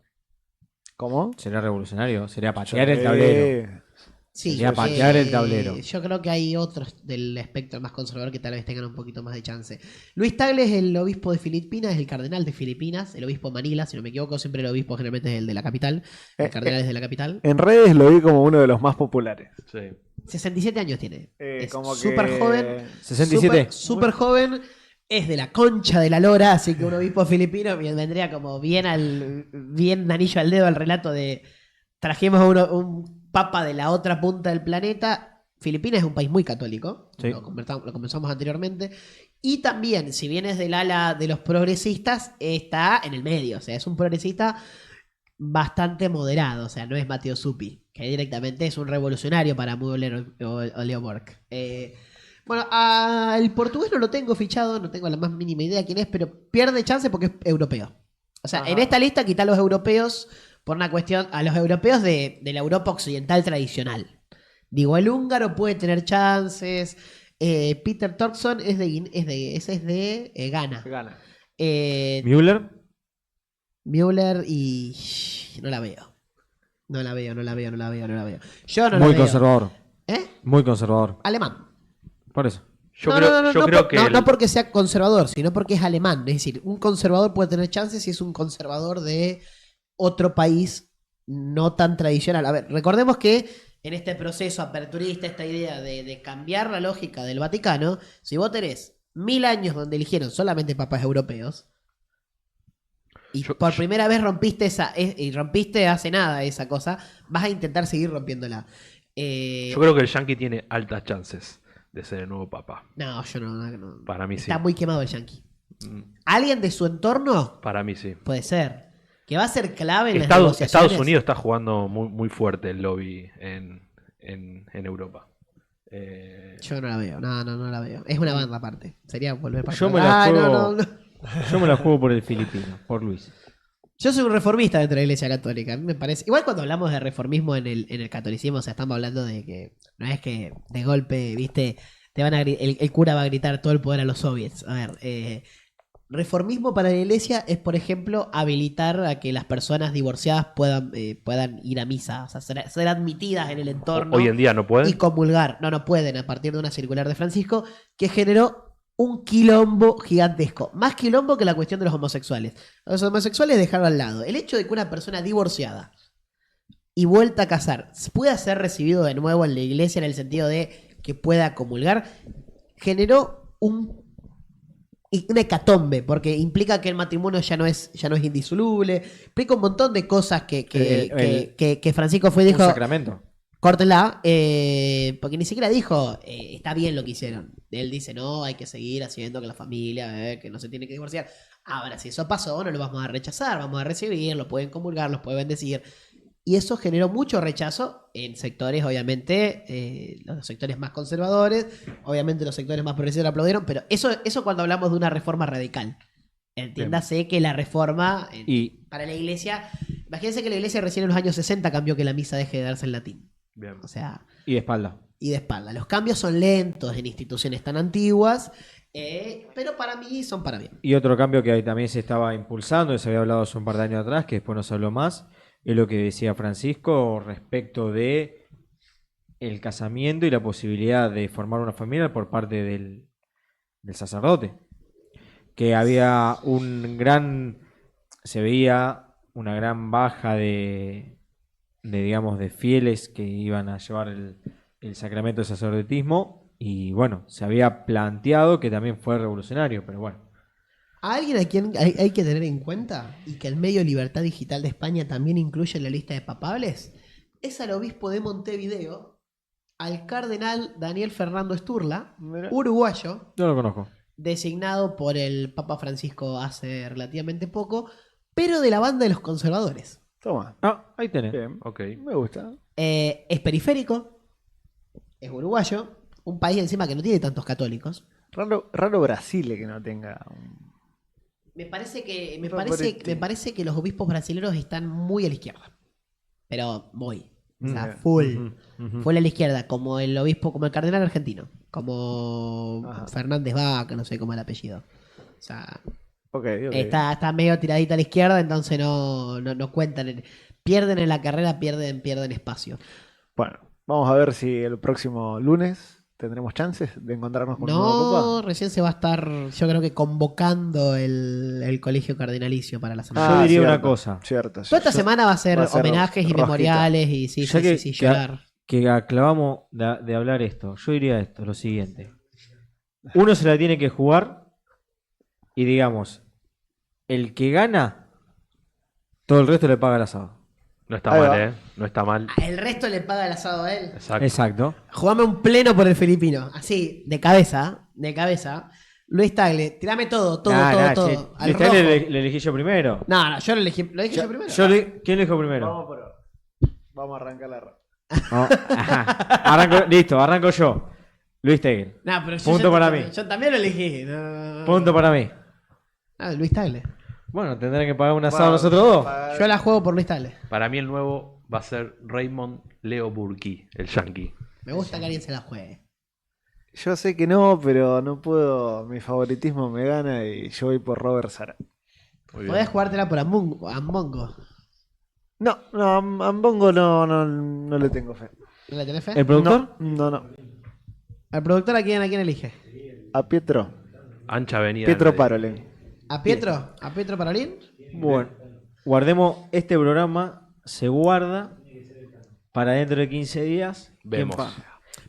¿Cómo? Sería revolucionario. Sería patear el tablero. Sí, Sería patear el tablero. Yo creo que hay otros del espectro más conservador que tal vez tengan un poquito más de chance. Luis Tagle es el obispo de Filipinas, es el cardenal de Filipinas, el obispo de Manila, si no me equivoco, siempre el obispo generalmente es el de la capital, el cardenal es de la capital. En redes lo vi como uno de los más populares. Sí. 67 años tiene. Es Como que- súper joven. 67. Súper joven. Es de la concha de la lora, así que un obispo filipino vendría como bien anillo al dedo al relato de trajimos a un papa de la otra punta del planeta. Filipinas es un país muy católico, Sí. lo conversamos anteriormente. Y también, si bien es del ala de los progresistas, está en el medio. O sea, es un progresista bastante moderado. O sea, no es Matteo Zuppi, que directamente es un revolucionario para Müller o Leo Borg. Bueno, al portugués no lo tengo fichado, no tengo la más mínima idea quién es, pero pierde chance porque es europeo. O sea, Ajá. en esta lista quita a los europeos por una cuestión, a los europeos de la Europa occidental tradicional. Digo, el húngaro puede tener chances. Peter Turkson es de Ghana. Gana. Müller. Müller y no la veo. No la veo. Yo no la Muy veo. conservador. ¿Eh? Muy conservador. Alemán. Por eso. Yo creo que no porque sea conservador, sino porque es alemán. Es decir, un conservador puede tener chances si es un conservador de otro país no tan tradicional. A ver, recordemos que en este proceso aperturista, esta idea de cambiar la lógica del Vaticano, si vos tenés 1000 años donde eligieron solamente papas europeos, y por primera vez rompiste y rompiste hace nada esa cosa, vas a intentar seguir rompiéndola. yo creo que el Yankee tiene altas chances de ser el nuevo papa. No, yo no. Para mí sí. Está muy quemado el Yankee. Mm, ¿Alguien de su entorno? Para mí sí. Puede ser. Que va a ser clave en las Estados negociaciones. Unidos está jugando muy, muy fuerte el lobby en Europa. Yo no la veo. No la veo. Es una banda aparte. Sería volver para Yo me atrás. la Ah, juego. Yo me la juego por el filipino, por Luis. Yo soy un reformista dentro de la Iglesia Católica. A mí me parece. Igual cuando hablamos de reformismo en el catolicismo, o sea, estamos hablando de que no es que de golpe, viste, te van a el cura va a gritar todo el poder a los soviets. A ver, reformismo para la Iglesia es, por ejemplo, habilitar a que las personas divorciadas puedan ir a misa, o sea, ser admitidas en el entorno. Hoy en día no pueden. Y comulgar. No pueden, a partir de una circular de Francisco que generó un quilombo gigantesco. Más quilombo que la cuestión de los homosexuales. Los homosexuales dejarlo al lado. El hecho de que una persona divorciada y vuelta a casar pueda ser recibido de nuevo en la iglesia en el sentido de que pueda comulgar, generó una hecatombe, porque implica que el matrimonio ya no es indisoluble, implica un montón de cosas que Francisco fue y dijo, Un sacramento. córtenla, porque ni siquiera dijo, está bien lo que hicieron. Él dice, no, hay que seguir haciendo que la familia, que no se tiene que divorciar. Ahora, si eso pasó, no lo vamos a rechazar, vamos a recibir, lo pueden comulgar, los pueden bendecir. Y eso generó mucho rechazo en sectores, obviamente, los sectores más conservadores, obviamente los sectores más progresivos lo aplaudieron, pero eso cuando hablamos de una reforma radical. Entiéndase que la reforma para la iglesia, imagínense que la iglesia recién en los años 60 cambió que la misa deje de darse en latín. Bien. O sea, Y de espalda. y de espalda. Los cambios son lentos en instituciones tan antiguas, pero para mí son para bien. Y otro cambio que ahí también se estaba impulsando, y se había hablado hace un par de años atrás, que después no se habló más, es lo que decía Francisco respecto de el casamiento y la posibilidad de formar una familia por parte del sacerdote. Que había se veía una gran baja de digamos, de fieles que iban a llevar el sacramento del sacerdotismo, y bueno, se había planteado que también fue revolucionario, pero bueno. A alguien a quien hay que tener en cuenta, y que el medio Libertad Digital de España también incluye en la lista de papables, es al obispo de Montevideo, al cardenal Daniel Fernando Sturla, Mira. uruguayo, No lo conozco. designado por el Papa Francisco hace relativamente poco, pero de la banda de los conservadores. Toma. Ah, ahí tenés. Bien. Ok. Me gusta. Es periférico, es uruguayo, un país encima que no tiene tantos católicos. Raro Brasil que no tenga Me parece Favorito. que los obispos brasileños están muy a la izquierda. Pero muy. O sea, Bien. full. Full a la izquierda. Como el obispo, como el cardenal argentino. Como Ajá. Fernández Vaca, no sé cómo es el apellido. O sea, Ok. está medio tiradita a la izquierda, entonces no cuentan. Pierden en la carrera, pierden espacio. Bueno, vamos a ver si el próximo lunes tendremos chances de encontrarnos con un nuevo No, copa. recién se va a estar, yo creo que convocando el colegio cardinalicio para la semana. Yo diría una cierto, cosa. Cierto. Toda esta semana va a ser homenajes y rosquita. memoriales y sí, Ya sí, llorar. que acabamos de hablar esto, yo diría esto, lo siguiente. Uno se la tiene que jugar y digamos, el que gana, todo el resto le paga el asado. No está Ahí mal, va. No está mal. El resto le paga el asado a él. Exacto. Exacto. Jugame un pleno por el filipino. Así, de cabeza. Luis Tagle, tirame todo. Al che, rojo. le elegí yo primero. No, yo lo elegí yo primero. ¿Quién elijo primero? Vamos por ahora. Vamos a arrancar la ronda. No, ajá. Listo, arranco yo. Luis Tegel. No, pero Punto para mí. Yo también lo elegí. No. Punto para mí. Luis Tagle. Bueno, tendrán que pagar un asado nosotros dos. Yo la juego por Luis Tagle. Para mí el nuevo va a ser Raymond Leo Burki, el yankee. Me gusta que alguien se la juegue. Yo sé que no, pero no puedo. Mi favoritismo me gana y yo voy por Robert Sara. Muy bien. Podés jugártela por Amongo. No, a Mbongo no le tengo fe. ¿No le tenés fe? ¿El productor? No. ¿Al productor a quién elige? A Pietro. Ancha avenida. Pietro de- Parolin. ¿A Pietro? ¿A Pietro Parolín? Bueno, guardemos este programa, se guarda para dentro de 15 días. Vemos.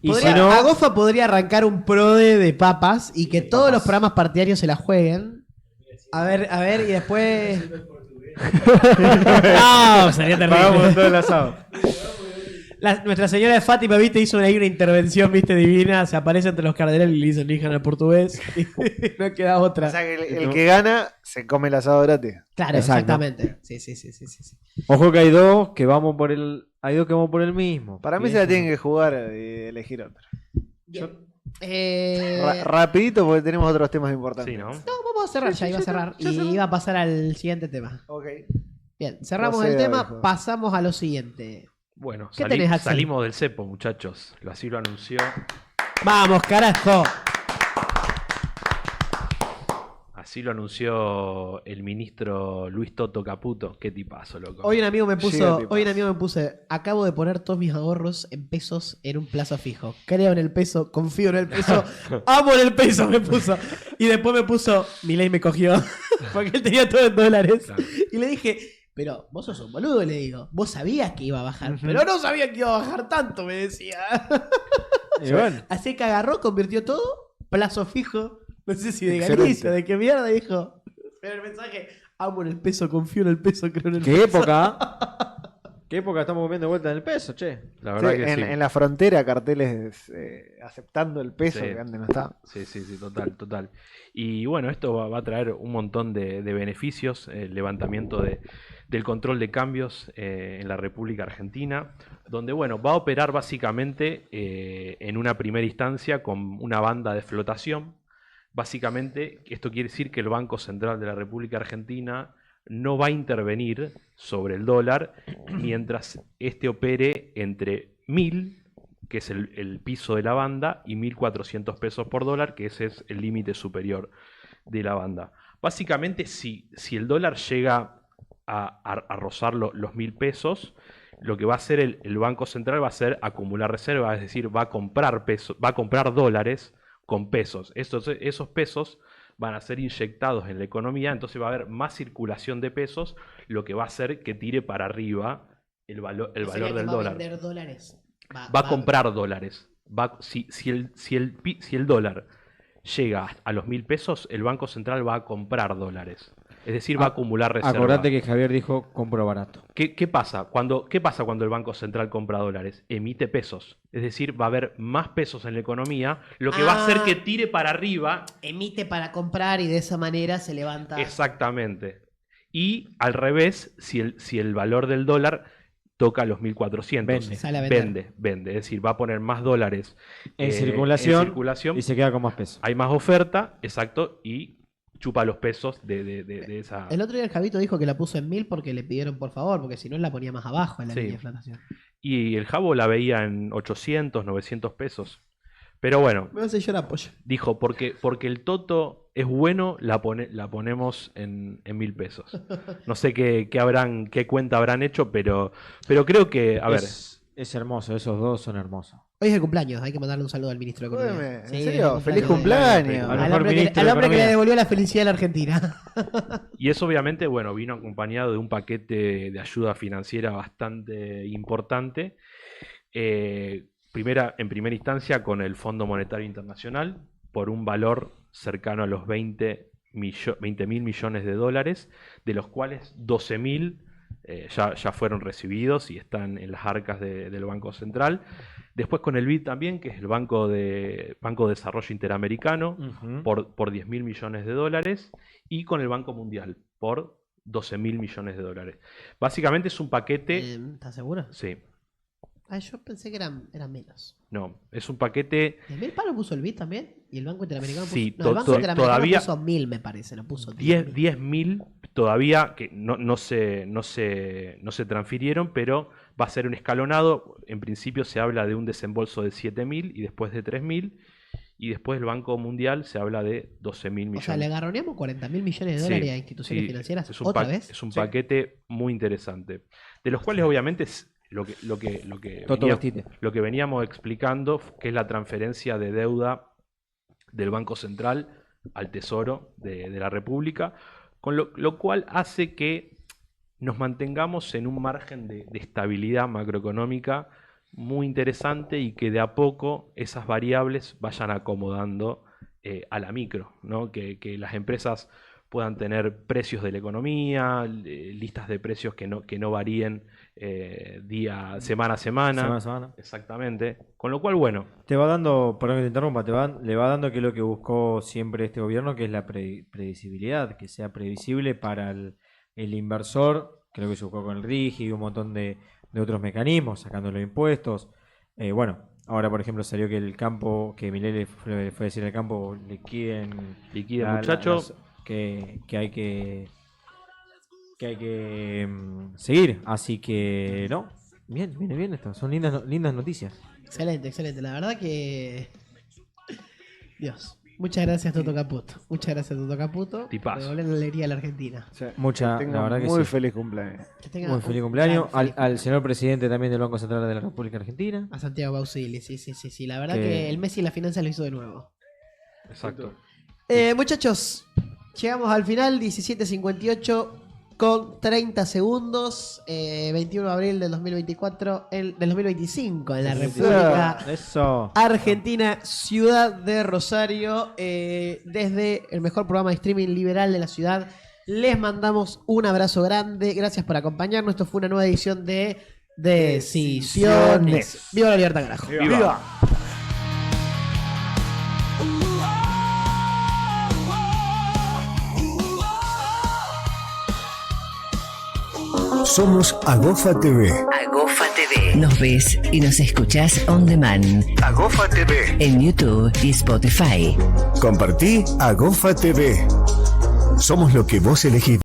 Y si no, Agofa podría arrancar un prode de papas y que todos los programas partidarios se la jueguen. A ver, y después. No, sería pagamos todo el asado. Nuestra señora de Fátima, viste, hizo ahí una intervención, viste, divina. Se aparece entre los cardenales y le dicen elijan al portugués. Y no queda otra. O sea que el que gana se come el asado gratis. Claro, Exacto. exactamente. Sí. Ojo que hay dos que vamos por el mismo. Para mí Y se la eso tienen que jugar y elegir otro. Yo Rapidito porque tenemos otros temas importantes. Sí, ¿no? No, vamos a cerrar ya, iba a cerrar. Y iba a pasar al siguiente tema. Ok. Bien, cerramos Proceda, el tema, hijo. pasamos a lo siguiente. Bueno, ¿Qué tenés, Axel? salimos del cepo, muchachos. Así lo anunció. ¡Vamos, carajo! Así lo anunció el ministro Luis Toto Caputo. Qué tipazo, loco. Hoy un amigo me Llega el puso, acabo de poner todos mis ahorros en pesos en un plazo fijo. Creo en el peso, confío en el peso, amo en el peso, me puso. Y después me puso, Milei me cogió, porque él tenía todo en dólares. Claro. Y le dije, pero vos sos un boludo, le digo. Vos sabías que iba a bajar, Ujú. pero no sabía que iba a bajar tanto, me decía. Y bueno, Así que agarró, convirtió todo, plazo fijo. No sé si de Excelente. Galicia, de qué mierda, dijo. Pero el mensaje, amo en el peso, confío en el peso, creo en el ¿qué peso. época? ¿Qué época estamos moviendo vuelta en el peso, che? La verdad Sí, que sí. en la frontera carteles aceptando el peso Sí. que antes no estaba. Sí, total. Y bueno, esto va a traer un montón de beneficios, el levantamiento del control de cambios en la República Argentina, donde bueno, va a operar básicamente en una primera instancia con una banda de flotación. Básicamente, esto quiere decir que el Banco Central de la República Argentina no va a intervenir sobre el dólar mientras este opere entre 1.000, que es el piso de la banda, y 1.400 pesos por dólar, que ese es el límite superior de la banda. Básicamente, si el dólar llega a rozar los 1.000 pesos, lo que va a hacer el Banco Central va a ser acumular reservas, es decir, va a comprar dólares con pesos. Esos pesos van a ser inyectados en la economía, entonces va a haber más circulación de pesos, lo que va a hacer que tire para arriba el valor Sería del que va a dólar. vender dólares. Va a comprar dólares. Si el dólar llega a los 1.000 pesos, el Banco Central va a comprar dólares. Es decir, va a acumular reservas. Acordate que Javier dijo compro barato. ¿Qué pasa? ¿Qué pasa cuando el Banco Central compra dólares? Emite pesos. Es decir, va a haber más pesos en la economía, lo que va a hacer que tire para arriba. Emite para comprar y de esa manera se levanta. Exactamente. Y al revés, si el valor del dólar toca los 1.400, Vende. Sale a vender. vende. Es decir, va a poner más dólares En circulación, circulación. y se queda con más peso. Hay más oferta, exacto, y chupa los pesos de esa... El otro día el Javito dijo que la puso en 1000 porque le pidieron por favor, porque si no la ponía más abajo en la Sí. línea de flotación. Y el Jabo la veía en 800, 900 pesos. Pero bueno, Me hace llorar pollo. dijo, porque el Toto es bueno, la ponemos en 1.000 pesos. No sé qué cuenta habrán hecho, pero creo que, a ver, Es hermoso, esos dos son hermosos. Hoy es el cumpleaños, hay que mandarle un saludo al ministro de Economía. Jódeme, ¿en Sí, serio? es ¡Feliz de- cumpleaños! Al Al mejor hombre, ministro que, al de hombre que le Economía. devolvió la felicidad a la Argentina. y eso obviamente, bueno, vino acompañado de un paquete de ayuda financiera bastante importante. En primera instancia con el Fondo Monetario Internacional por un valor cercano a los 20.000 millones de dólares, de los cuales 12.000 ya fueron recibidos y están en las arcas del Banco Central. Después con el BID también, que es el Banco de Desarrollo Interamericano, por 10.000 millones de dólares, y con el Banco Mundial por 12.000 millones de dólares. Básicamente es un paquete... ¿Estás seguro? Sí, Yo pensé que eran menos. no, es un paquete... ¿De 1000 palos puso el BID también? ¿Y el Banco Interamericano puso? Sí, No, el Banco Interamericano todavía- puso 1000, me parece, no puso 10.000 10.000. todavía que no se transfirieron, pero va a ser un escalonado. En principio se habla de un desembolso de 7.000 y después de 3.000. Y después el Banco Mundial se habla de 12.000 millones. O sea, le agarroneamos 40.000 millones de dólares Sí, a instituciones sí, financieras es un otra pa- vez. Es un Sí. paquete muy interesante. De los cuales obviamente es lo que Toto vestite. lo que veníamos explicando, que es la transferencia de deuda del Banco Central al Tesoro de la República, con lo cual hace que nos mantengamos en un margen de estabilidad macroeconómica muy interesante y que de a poco esas variables vayan acomodando a la micro, ¿no? Que las empresas puedan tener precios de la economía, listas de precios que no varíen semana a semana. Semana a semana. Exactamente. Con lo cual, bueno, Te va dando, perdón que te interrumpa, le va dando que es lo que buscó siempre este gobierno, que es la predecibilidad, que sea previsible para el inversor. Creo que se buscó con el RIGI y un montón de otros mecanismos, sacando los impuestos. Bueno, Ahora, por ejemplo, salió que el campo, que Milei le fue a decir al campo, liquiden muchacho. que hay que seguir. Así que, no, bien esto. Son lindas noticias. Excelente. La verdad que... Dios. Muchas gracias, Toto Caputo. Tipazo. Devolver la alegría a la Argentina. Sí. La verdad que muy sí. feliz cumpleaños. Que tenga Muy un feliz cumpleaños. gran feliz Al señor presidente también del Banco Central de la República Argentina. A Santiago Bausili, sí. La verdad Que- que el Messi y la finanza lo hizo de nuevo. Exacto. Muchachos, llegamos al final, 17:58 con 30 segundos, 21 de abril del 2024, del 2025, en la República Eso. Argentina, ciudad de Rosario, desde el mejor programa de streaming liberal de la ciudad. Les mandamos un abrazo grande, gracias por acompañarnos. Esto fue una nueva edición de Decisiones. ¡Viva la libertad, carajo! ¡Viva! Somos Agofa TV. Agofa TV. Nos ves y nos escuchás on demand Agofa TV. en YouTube y Spotify. Compartí Agofa TV. Somos lo que vos elegís.